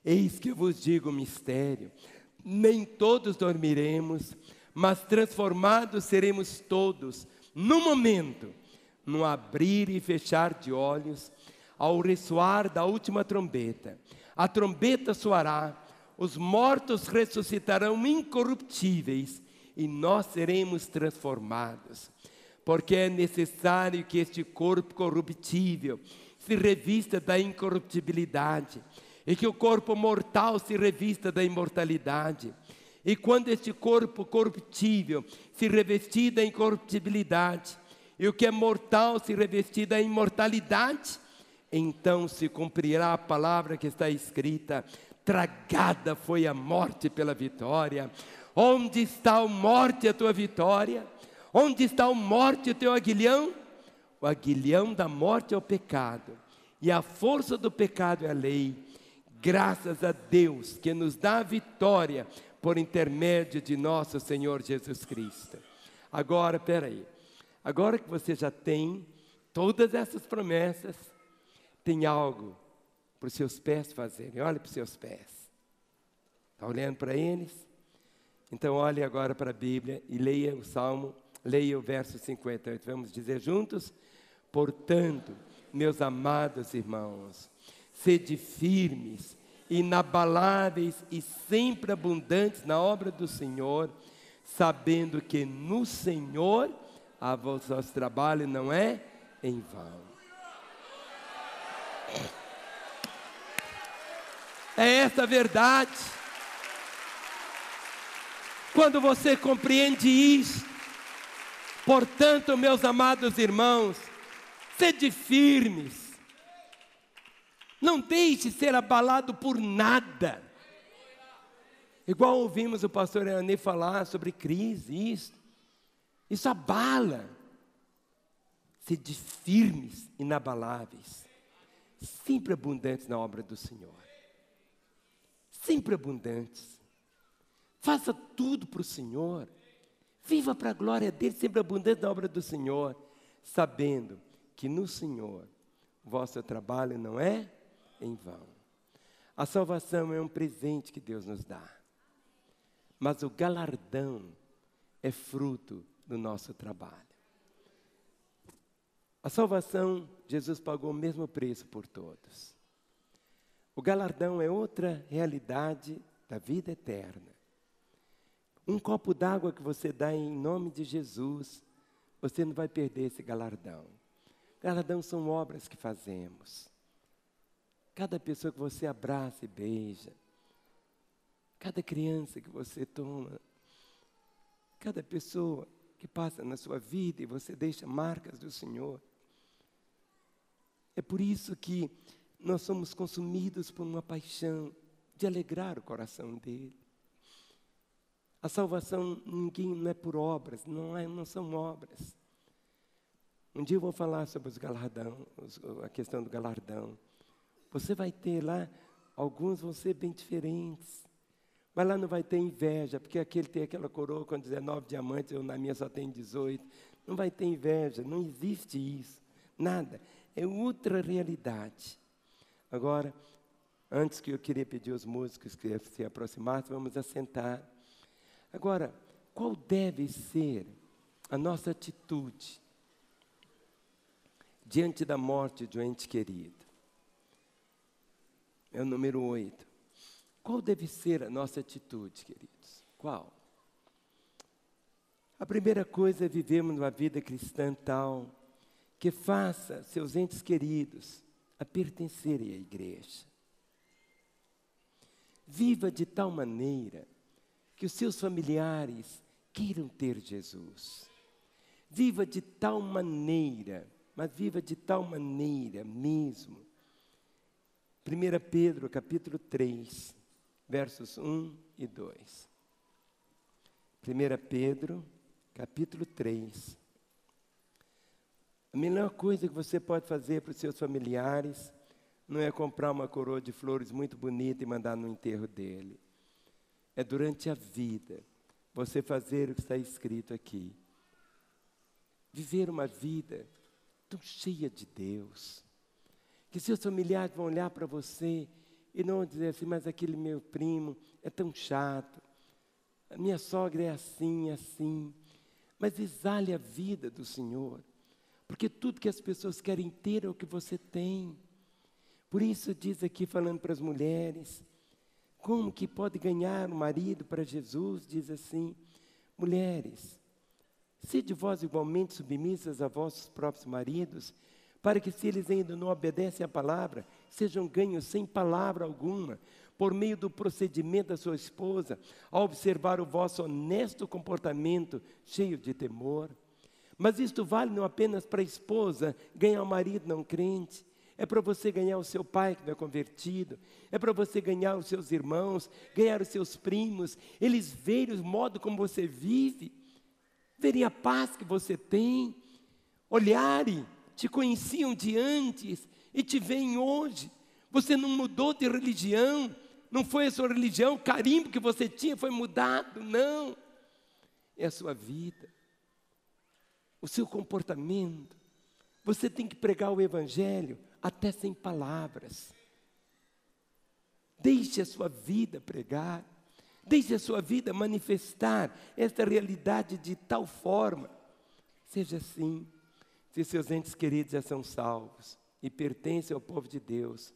Eis que eu vos digo um mistério, nem todos dormiremos, mas transformados seremos todos, no momento, no abrir e fechar de olhos, ao ressoar da última trombeta. A trombeta soará, os mortos ressuscitarão incorruptíveis, e nós seremos transformados. Porque é necessário que este corpo corruptível se revista da incorruptibilidade, e que o corpo mortal se revista da imortalidade. E quando este corpo corruptível se revestir da incorruptibilidade, e o que é mortal se revestir da imortalidade, então se cumprirá a palavra que está escrita, tragada foi a morte pela vitória. Onde está a morte, a tua vitória? Onde está a morte, o teu aguilhão? O aguilhão da morte é o pecado, e a força do pecado é a lei. Graças a Deus que nos dá a vitória por intermédio de nosso Senhor Jesus Cristo. Agora, peraí, agora que você já tem todas essas promessas, tem algo para os seus pés fazerem. Olhe para os seus pés. Está olhando para eles? Então olhe agora para a Bíblia e leia o Salmo, leia o verso 58. Vamos dizer juntos? Portanto, meus amados irmãos, sede firmes, inabaláveis e sempre abundantes na obra do Senhor, sabendo que no Senhor a vosso trabalho não é em vão. É essa a verdade. Quando você compreende isso, portanto, meus amados irmãos, sede firmes, não deixe ser abalado por nada. Igual ouvimos o pastor Eane falar sobre crise, isso abala. Sede firmes, inabaláveis, sempre abundantes na obra do Senhor, sempre abundantes. Faça tudo para o Senhor, viva para a glória dele, sempre abundante na obra do Senhor, sabendo que no Senhor o vosso trabalho não é em vão. A salvação é um presente que Deus nos dá, mas o galardão é fruto do nosso trabalho. A salvação, Jesus pagou o mesmo preço por todos. O galardão é outra realidade da vida eterna. Um copo d'água que você dá em nome de Jesus, você não vai perder esse galardão. Galardão são obras que fazemos. Cada pessoa que você abraça e beija, cada criança que você toma cada pessoa que passa na sua vida e você deixa marcas do Senhor. É por isso que nós somos consumidos por uma paixão de alegrar o coração dele. A salvação não é por obras, não são obras. Um dia eu vou falar sobre os galardão, a questão do galardão. Você vai ter lá, alguns vão ser bem diferentes. Mas lá não vai ter inveja, porque aquele tem aquela coroa com 19 diamantes, eu na minha só tenho 18. Não vai ter inveja, não existe isso. Nada. É outra realidade. Agora, antes que eu queria pedir aos músicos que se aproximassem, vamos assentar. Agora, qual deve ser a nossa atitude diante da morte de um ente querido? É o número 8. Qual deve ser a nossa atitude, queridos? Qual? A primeira coisa é vivermos uma vida cristã tal que faça seus entes queridos a pertencerem à igreja. Viva de tal maneira que os seus familiares queiram ter Jesus. Viva de tal maneira, mas viva de tal maneira mesmo. 1 Pedro, capítulo 3, versos 1 e 2. 1 Pedro, capítulo 3. A melhor coisa que você pode fazer para os seus familiares não é comprar uma coroa de flores muito bonita e mandar no enterro dele. É durante a vida você fazer o que está escrito aqui. Viver uma vida tão cheia de Deus, que seus familiares vão olhar para você e não vão dizer assim, mas aquele meu primo é tão chato, a minha sogra é assim, assim. Mas exale a vida do Senhor, porque tudo que as pessoas querem ter é o que você tem. Por isso diz aqui, falando para as mulheres, como que pode ganhar um marido para Jesus? Diz assim, mulheres, sede vós igualmente submissas a vossos próprios maridos, para que se eles ainda não obedecem à palavra, sejam ganhos sem palavra alguma, por meio do procedimento da sua esposa, ao observar o vosso honesto comportamento, cheio de temor. Mas isto vale não apenas para a esposa ganhar um marido não crente, é para você ganhar o seu pai que não é convertido, é para você ganhar os seus irmãos, ganhar os seus primos, eles verem o modo como você vive, verem a paz que você tem, olharem, te conheciam de antes e te veem hoje. Você não mudou de religião, não foi a sua religião, o carimbo que você tinha foi mudado, não. É a sua vida, o seu comportamento. Você tem que pregar o Evangelho até sem palavras. Deixe a sua vida pregar, deixe a sua vida manifestar esta realidade de tal forma. Seja assim, se seus entes queridos já são salvos e pertencem ao povo de Deus,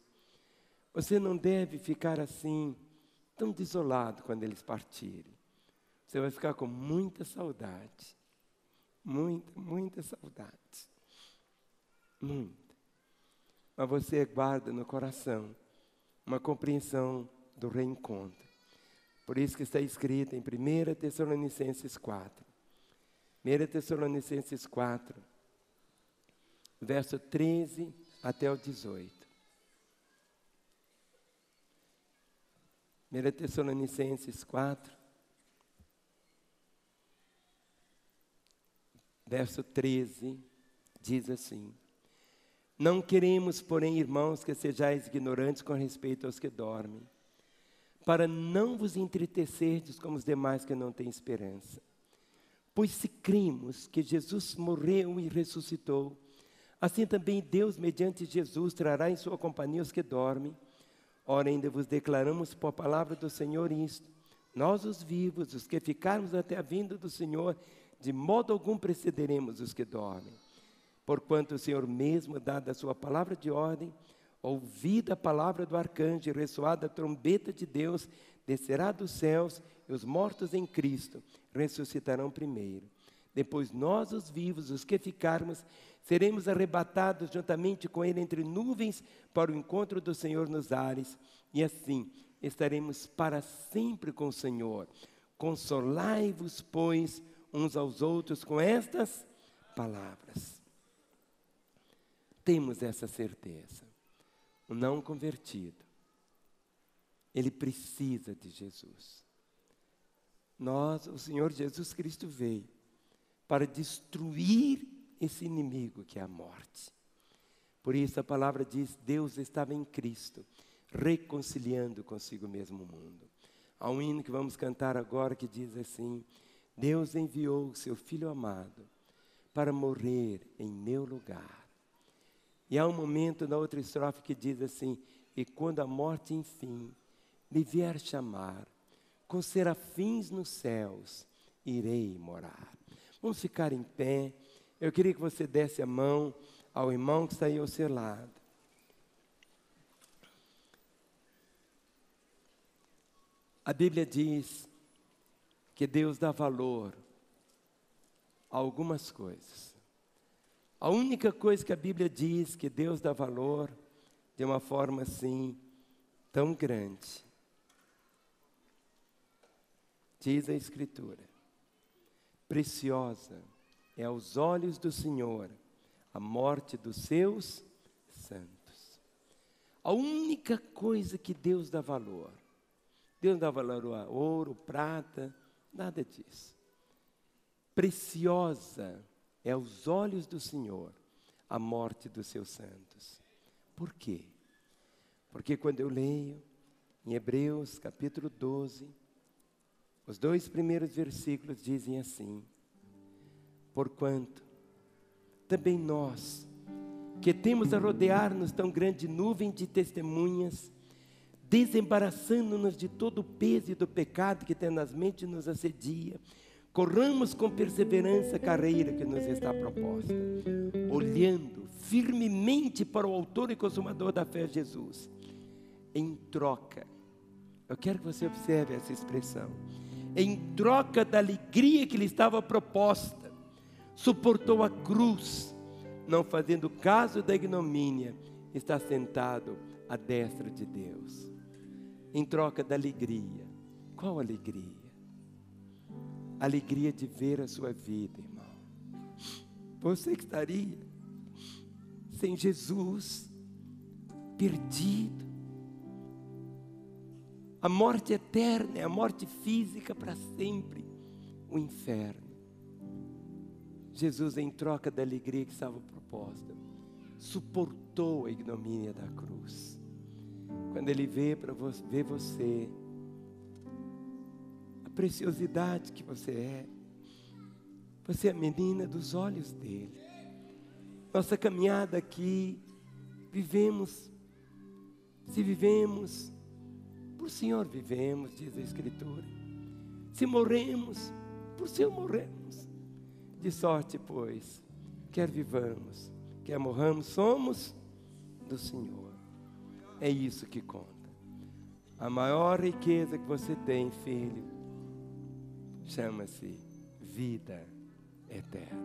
você não deve ficar assim, tão desolado quando eles partirem. Você vai ficar com muita saudade, muita saudade, muita. Mas você guarda no coração uma compreensão do reencontro. Por isso que está escrito em 1 Tessalonicenses 4. 1 Tessalonicenses 4, verso 13 até o 18. 1 Tessalonicenses 4, verso 13, diz assim: não queremos, porém, irmãos, que sejais ignorantes com respeito aos que dormem, para não vos entristecerdes como os demais que não têm esperança. Pois se cremos que Jesus morreu e ressuscitou, assim também Deus, mediante Jesus, trará em sua companhia os que dormem. Ora, ainda vos declaramos por palavra do Senhor isto: nós os vivos, os que ficarmos até a vinda do Senhor, de modo algum precederemos os que dormem. Porquanto o Senhor mesmo, dada a sua palavra de ordem, ouvida a palavra do arcanjo e ressoada a trombeta de Deus, descerá dos céus, e os mortos em Cristo ressuscitarão primeiro. Depois nós, os vivos, os que ficarmos, seremos arrebatados juntamente com Ele entre nuvens para o encontro do Senhor nos ares, e assim estaremos para sempre com o Senhor. Consolai-vos, pois, uns aos outros com estas palavras. Temos essa certeza. O não convertido, ele precisa de Jesus. O Senhor Jesus Cristo veio para destruir esse inimigo que é a morte. Por isso a palavra diz, Deus estava em Cristo, reconciliando consigo mesmo o mundo. Há um hino que vamos cantar agora que diz assim, Deus enviou o seu Filho amado para morrer em meu lugar. E há um momento na outra estrofe que diz assim, e quando a morte enfim me vier chamar, com serafins nos céus irei morar. Vamos ficar em pé. Eu queria que você desse a mão ao irmão que está aí ao seu lado. A Bíblia diz que Deus dá valor a algumas coisas. A única coisa que a Bíblia diz que Deus dá valor de uma forma assim tão grande, diz a Escritura, preciosa é aos olhos do Senhor a morte dos seus santos. A única coisa que Deus dá valor não dá valor a ouro, prata, nada disso. Preciosa é aos olhos do Senhor a morte dos seus santos. Por quê? Porque quando eu leio em Hebreus capítulo 12, os 2 primeiros versículos dizem assim, porquanto também nós, que temos a rodear-nos tão grande nuvem de testemunhas, desembaraçando-nos de todo o peso e do pecado que tenazmente nos assedia, corramos com perseverança a carreira que nos está proposta, olhando firmemente para o autor e consumador da fé, Jesus. Em troca, eu quero que você observe essa expressão, em troca da alegria que lhe estava proposta, suportou a cruz, não fazendo caso da ignomínia, está sentado à destra de Deus. Em troca da alegria. Qual alegria? Alegria de ver a sua vida, irmão. Você que estaria sem Jesus, perdido. A morte eterna é a morte física para sempre, o inferno. Jesus, em troca da alegria que estava proposta, suportou a ignomínia da cruz. Quando Ele vê você, a preciosidade que você é a menina dos olhos dEle. Nossa caminhada aqui, se vivemos, por Senhor vivemos, diz a Escritura. Se morremos, por Senhor morremos. De sorte, pois, quer vivamos, quer morramos, somos do Senhor. É isso que conta. A maior riqueza que você tem, filho, chama-se vida eterna.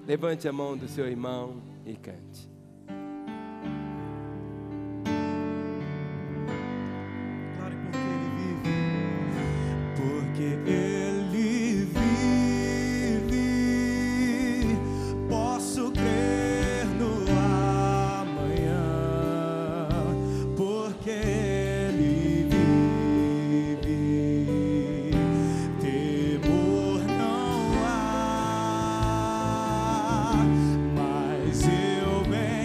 Levante a mão do seu irmão e cante. Claro, porque Ele vive, posso crer no amanhã, porque Ele vive, temor não há, mas eu venho.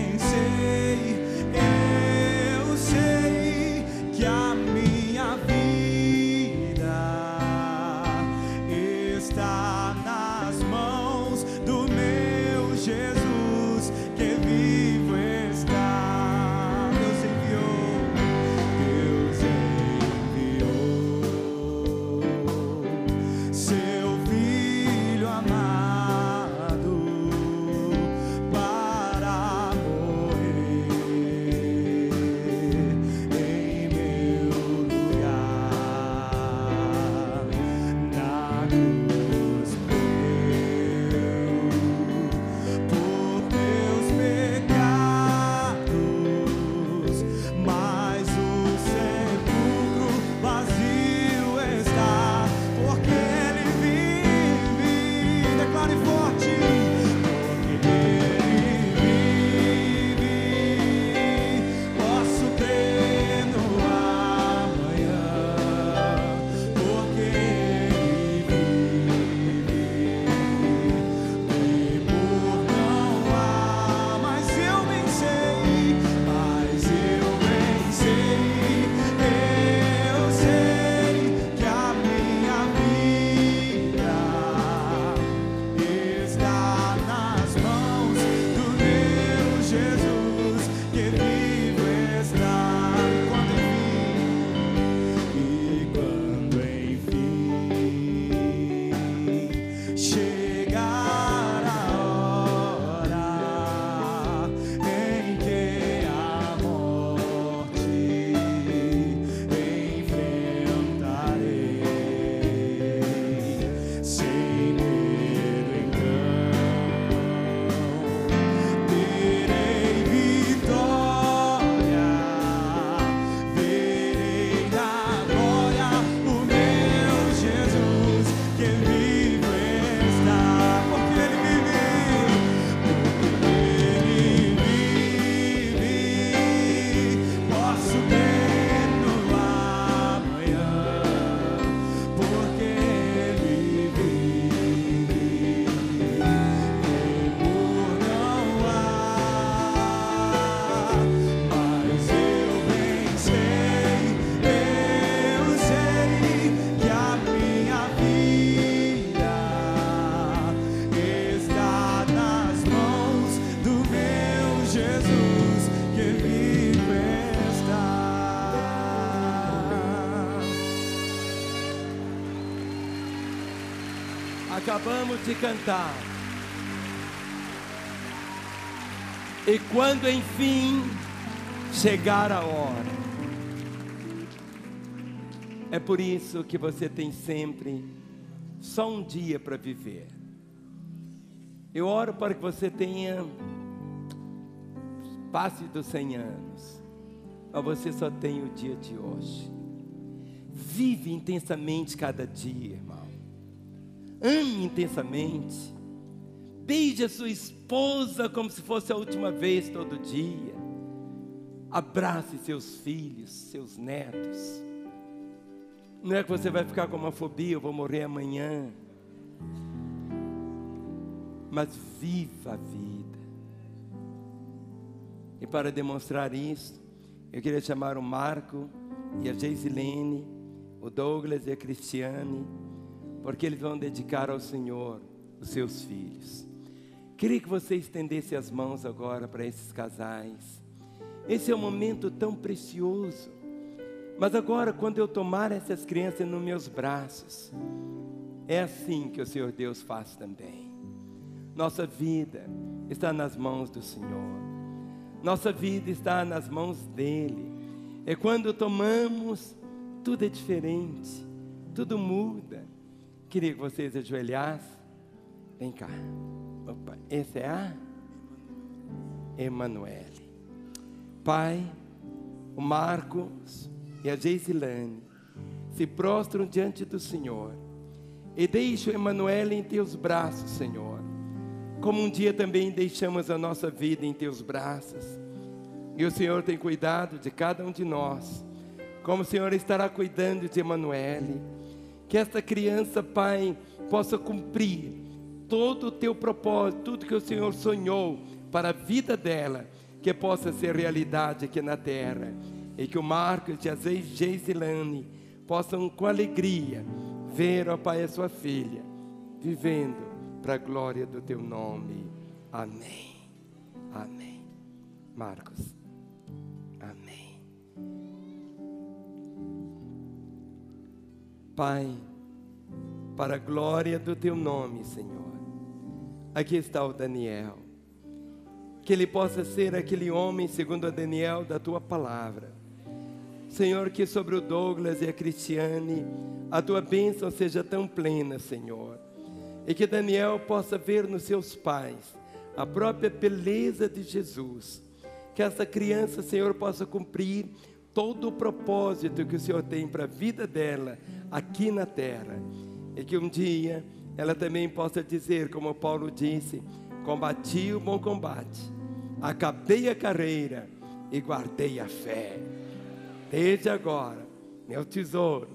Acabamos de cantar. E quando enfim chegar a hora, é por isso que você tem sempre só um dia para viver. Eu oro para que você tenha passe dos 100 anos, mas você só tem o dia de hoje. Vive intensamente cada dia, irmão. Ame intensamente. Beije a sua esposa como se fosse a última vez todo dia. Abrace seus filhos, seus netos. Não é que você vai ficar com uma fobia, eu vou morrer amanhã. Mas viva a vida. E para demonstrar isso, eu queria chamar o Marco e a Geisilene, o Douglas e a Cristiane, porque eles vão dedicar ao Senhor os seus filhos. Queria que você estendesse as mãos agora para esses casais. Esse é um momento tão precioso. Mas agora, quando eu tomar essas crianças nos meus braços, é assim que o Senhor Deus faz também. Nossa vida está nas mãos do Senhor. Nossa vida está nas mãos dEle. E quando tomamos, tudo é diferente. Tudo muda. Queria que vocês ajoelhassem. Vem cá. Opa, esse é a Emanuele. Pai, o Marcos e a Geisilane se prostram diante do Senhor e deixam Emanuele em teus braços, Senhor. Como um dia também deixamos a nossa vida em teus braços. E o Senhor tem cuidado de cada um de nós, como o Senhor estará cuidando de Emanuele. Que esta criança, Pai, possa cumprir todo o teu propósito, tudo que o Senhor sonhou para a vida dela, que possa ser realidade aqui na terra. E que o Marcos e a Geisilane possam com alegria ver, ó Pai, a sua filha vivendo para a glória do teu nome. Amém. Amém. Marcos. Amém. Pai, para a glória do teu nome, Senhor, aqui está o Daniel. Que ele possa ser aquele homem, segundo a Daniel, da tua palavra. Senhor, que sobre o Douglas e a Cristiane, a tua bênção seja tão plena, Senhor. E que Daniel possa ver nos seus pais a própria beleza de Jesus. Que essa criança, Senhor, possa cumprir todo o propósito que o Senhor tem para a vida dela aqui na terra. E que um dia ela também possa dizer, como Paulo disse: combati o bom combate, acabei a carreira e guardei a fé. Desde agora, meu tesouro,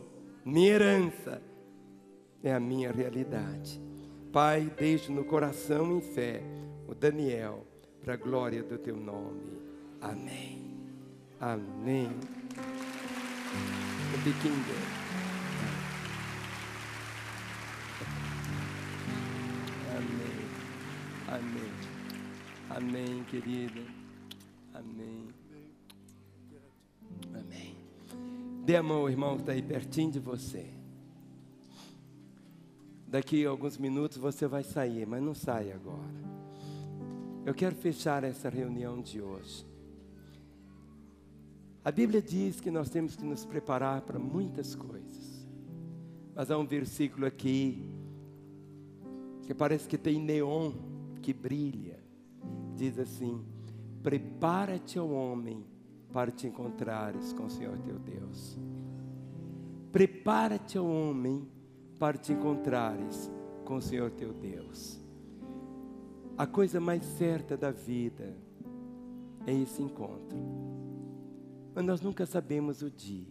minha herança, é a minha realidade. Pai, deixe no coração em fé o Daniel, para a glória do teu nome. Amém. Amém. O biquinho dele. Amém. Amém. Amém, querida. Amém. Amém. Dê a mão ao irmão que está aí pertinho de você. Daqui a alguns minutos você vai sair, mas não sai agora. Eu quero fechar essa reunião de hoje. A Bíblia diz que nós temos que nos preparar para muitas coisas. Mas há um versículo aqui que parece que tem neon que brilha. Diz assim: prepara-te, ó homem, para te encontrares com o Senhor teu Deus. Prepara-te, ó homem, para te encontrares com o Senhor teu Deus. A coisa mais certa da vida é esse encontro. Mas nós nunca sabemos o dia.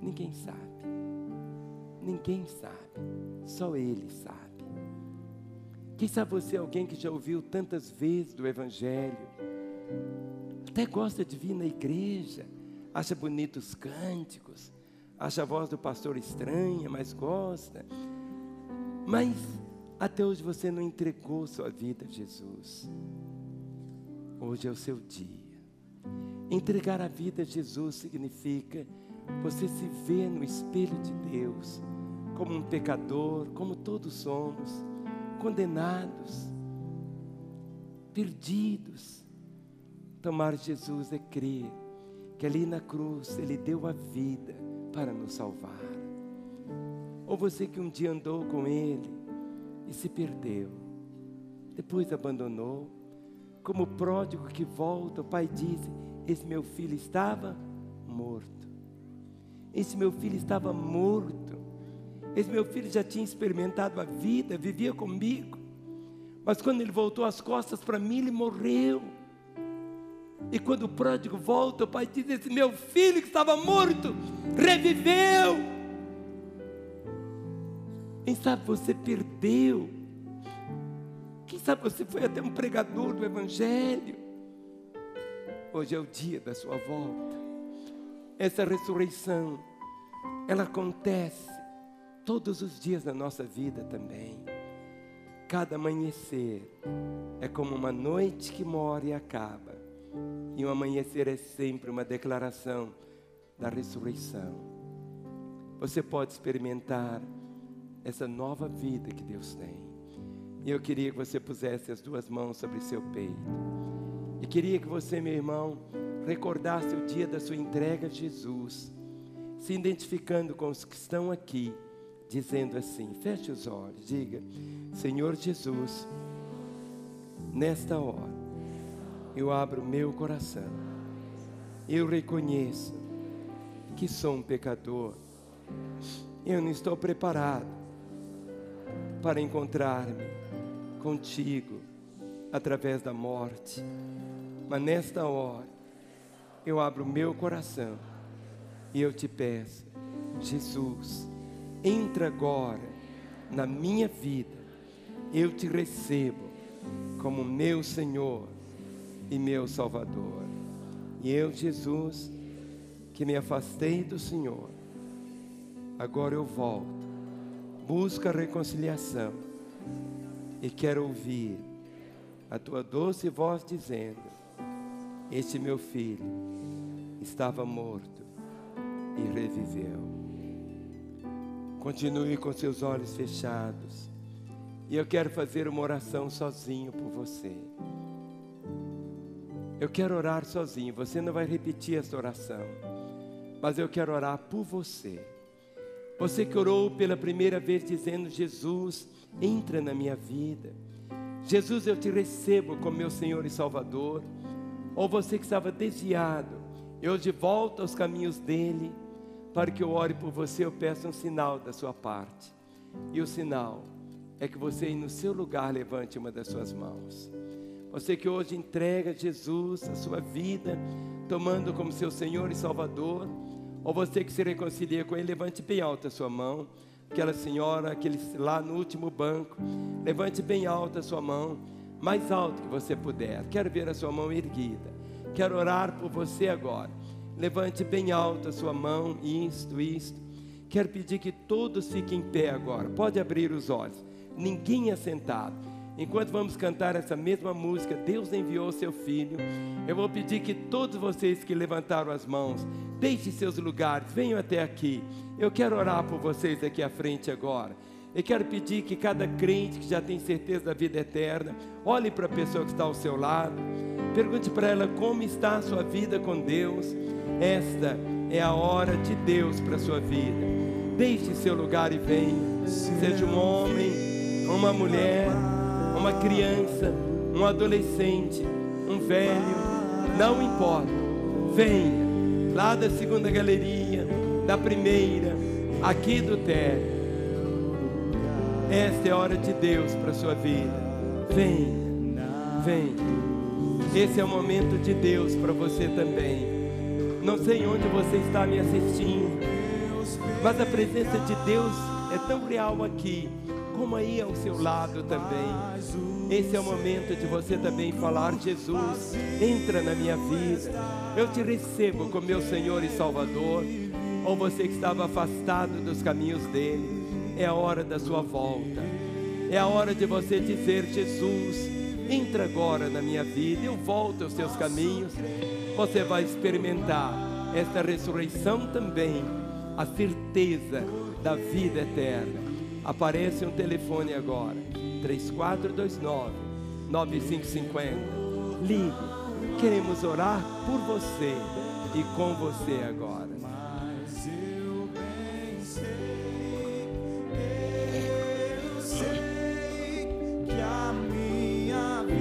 Ninguém sabe. Ninguém sabe. Só Ele sabe. Quem sabe você é alguém que já ouviu tantas vezes do Evangelho, até gosta de vir na igreja, acha bonitos cânticos, acha a voz do pastor estranha, mas gosta. Mas até hoje você não entregou sua vida a Jesus. Hoje é o seu dia. Entregar a vida a Jesus significa você se ver no espelho de Deus como um pecador, como todos somos, condenados, perdidos. Tomar Jesus é crer que ali na cruz Ele deu a vida para nos salvar. Ou você que um dia andou com Ele e se perdeu, depois abandonou, como o pródigo que volta, o pai disse: esse meu filho estava morto, esse meu filho estava morto, esse meu filho já tinha experimentado a vida, vivia comigo, mas quando ele voltou as costas para mim, ele morreu. E quando o pródigo volta, o pai diz: esse meu filho que estava morto, reviveu. Quem sabe você perdeu, quem sabe você foi até um pregador do Evangelho. Hoje é o dia da sua volta. Essa ressurreição, ela acontece todos os dias da nossa vida também. Cada amanhecer é como uma noite que mora e acaba. E o amanhecer é sempre uma declaração da ressurreição. Você pode experimentar essa nova vida que Deus tem. E eu queria que você pusesse as duas mãos sobre seu peito. E queria que você, meu irmão, recordasse o dia da sua entrega a Jesus, se identificando com os que estão aqui, dizendo assim, feche os olhos, diga: Senhor Jesus, nesta hora, eu abro meu coração, eu reconheço que sou um pecador, eu não estou preparado para encontrar-me contigo através da morte, mas nesta hora, eu abro meu coração e eu te peço, Jesus, entra agora na minha vida, eu te recebo como meu Senhor e meu Salvador. E eu, Jesus, que me afastei do Senhor, agora eu volto, busco a reconciliação e quero ouvir a tua doce voz dizendo: este meu filho estava morto e reviveu. Continue com seus olhos fechados. E eu quero fazer uma oração sozinho por você. Eu quero orar sozinho. Você não vai repetir essa oração, mas eu quero orar por você. Você que orou pela primeira vez dizendo: Jesus, entra na minha vida. Jesus, eu te recebo como meu Senhor e Salvador. Ou você que estava desviado, e hoje volta aos caminhos dele. Para que eu ore por você, eu peço um sinal da sua parte. E o sinal é que você, no seu lugar, levante uma das suas mãos. Você que hoje entrega a Jesus a sua vida, tomando como seu Senhor e Salvador. Ou você que se reconcilia com Ele, levante bem alta a sua mão. Aquela senhora, aquele lá no último banco, levante bem alta a sua mão, mais alto que você puder. Quero ver a sua mão erguida. Quero orar por você agora. Levante bem alto a sua mão, isto. Quero pedir que todos fiquem em pé agora. Pode abrir os olhos. Ninguém assentado. Enquanto vamos cantar essa mesma música, Deus enviou seu Filho. Eu vou pedir que todos vocês que levantaram as mãos, deixem seus lugares, venham até aqui. Eu quero orar por vocês aqui à frente agora. Eu quero pedir que cada crente que já tem certeza da vida eterna, olhe para a pessoa que está ao seu lado. Pergunte para ela como está a sua vida com Deus. Esta é a hora de Deus para a sua vida. Deixe seu lugar e venha. Seja um homem, uma mulher, uma criança, um adolescente, um velho, não importa. Venha lá da segunda galeria, da primeira, aqui do térreo. Esta é a hora de Deus para a sua vida. Venha. Esse é o momento de Deus para você também. Não sei onde você está me assistindo, mas a presença de Deus é tão real aqui, como aí ao seu lado também. Esse é o momento de você também falar: Jesus, entra na minha vida, eu te recebo como meu Senhor e Salvador. Ou você que estava afastado dos caminhos dele, é a hora da sua volta. É a hora de você dizer: Jesus, entra agora na minha vida, eu volto aos seus caminhos. Você vai experimentar esta ressurreição também, a certeza da vida eterna, Aparece um telefone agora, 3429-9550. Ligue, queremos orar por você e com você agora. Mas eu bem sei que a minha vida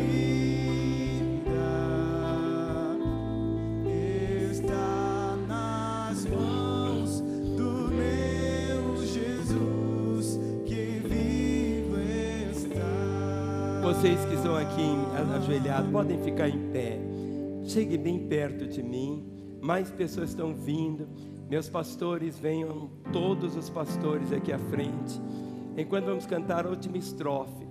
está nas mãos do meu Jesus, que vivo está. Vocês que estão aqui ajoelhados, podem ficar em pé. Chegue bem perto de mim. Mais pessoas estão vindo. Meus pastores, venham todos os pastores aqui à frente. Enquanto vamos cantar a última estrofe,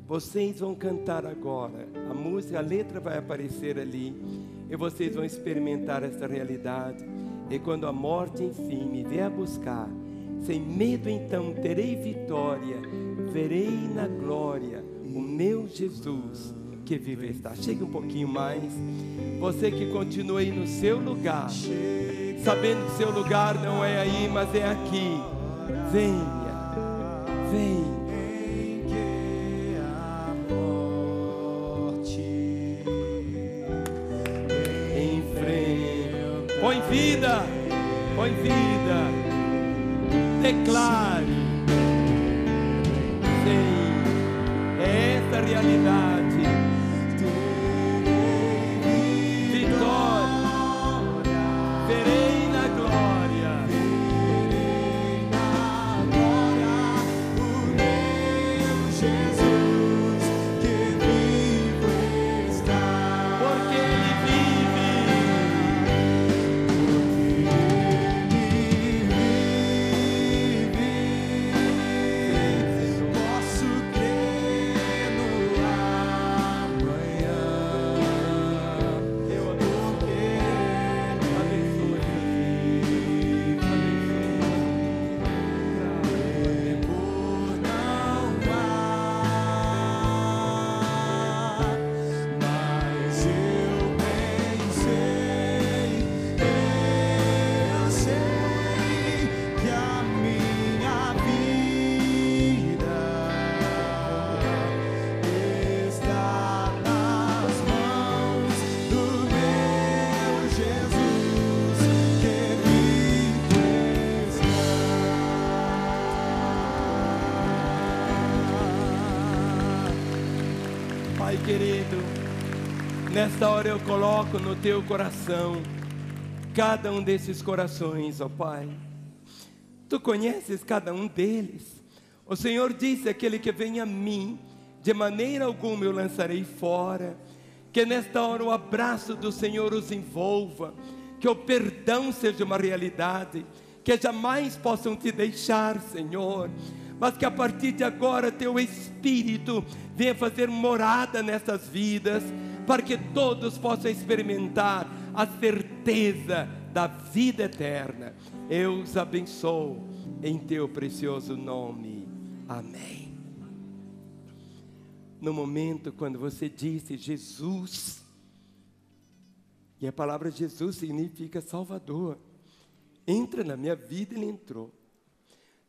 vocês vão cantar agora. A música, a letra vai aparecer ali. E vocês vão experimentar essa realidade. E quando a morte, enfim, me vier a buscar, sem medo então terei vitória. Verei na glória o meu Jesus que vive está. Chegue um pouquinho mais. Você que continua aí no seu lugar, sabendo que seu lugar não é aí, mas é aqui. Venha, venha. Em que a morte Enfrenta. Põe vida, põe vida. Declare. Sim, é essa a realidade. Verei na glória o meu Jesus, que vivo está. porque Ele vive. Posso crer no amanhã. Eu abençoe. Abençoe. Temor não há, mas eu bem sei que a minha vida está nas mãos do meu Jesus, que vive está. Pai querido, nesta hora eu coloco no teu coração cada um desses corações, ó Pai. Tu conheces cada um deles. O Senhor disse: aquele que vem a mim, de maneira alguma eu lançarei fora. Que nesta hora o abraço do Senhor os envolva, que o perdão seja uma realidade, que jamais possam te deixar, Senhor, mas que a partir de agora teu Espírito venha fazer morada nessas vidas, para que todos possam experimentar a certeza da vida eterna. Eu os abençoo em teu precioso nome. Amém. No momento quando você disse Jesus, e a palavra Jesus significa Salvador, entra na minha vida, Ele entrou.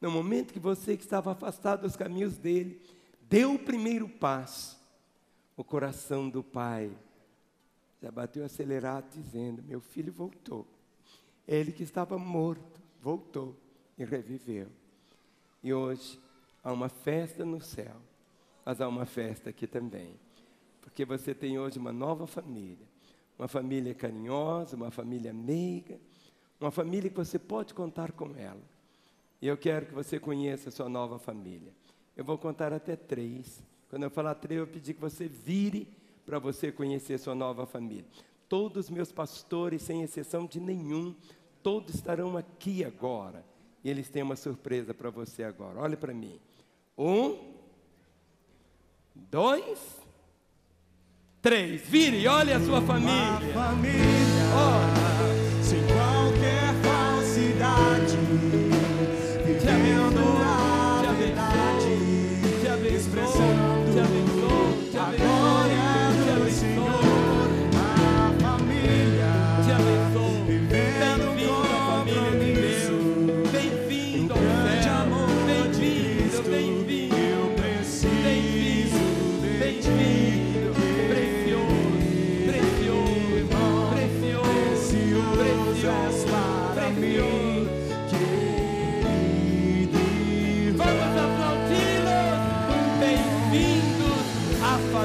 No momento que você que estava afastado dos caminhos dele, deu o primeiro passo, o coração do Pai já bateu acelerado, dizendo: meu filho voltou. Ele que estava morto, voltou e reviveu. E hoje há uma festa no céu, mas há uma festa aqui também, porque você tem hoje uma nova família, uma família carinhosa, uma família meiga, uma família que você pode contar com ela. E eu quero que você conheça a sua nova família. Eu vou contar até 3. Quando eu falar 3, eu pedi que você vire para você conhecer a sua nova família. Todos os meus pastores, sem exceção de nenhum, todos estarão aqui agora. E eles têm uma surpresa para você agora. Olha para mim. 1, 2, 3. Vire e olhe a sua família. Uma família, sem qualquer falsidade, vivendo a verdade, expressando a glória do Senhor. A família, vivendo um compromisso, Bem-vindo ao grande céu. amor de Bem-vindo, Cristo. bem-vindo.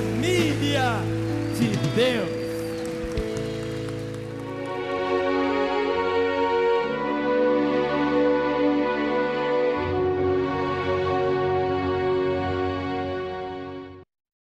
família de Deus.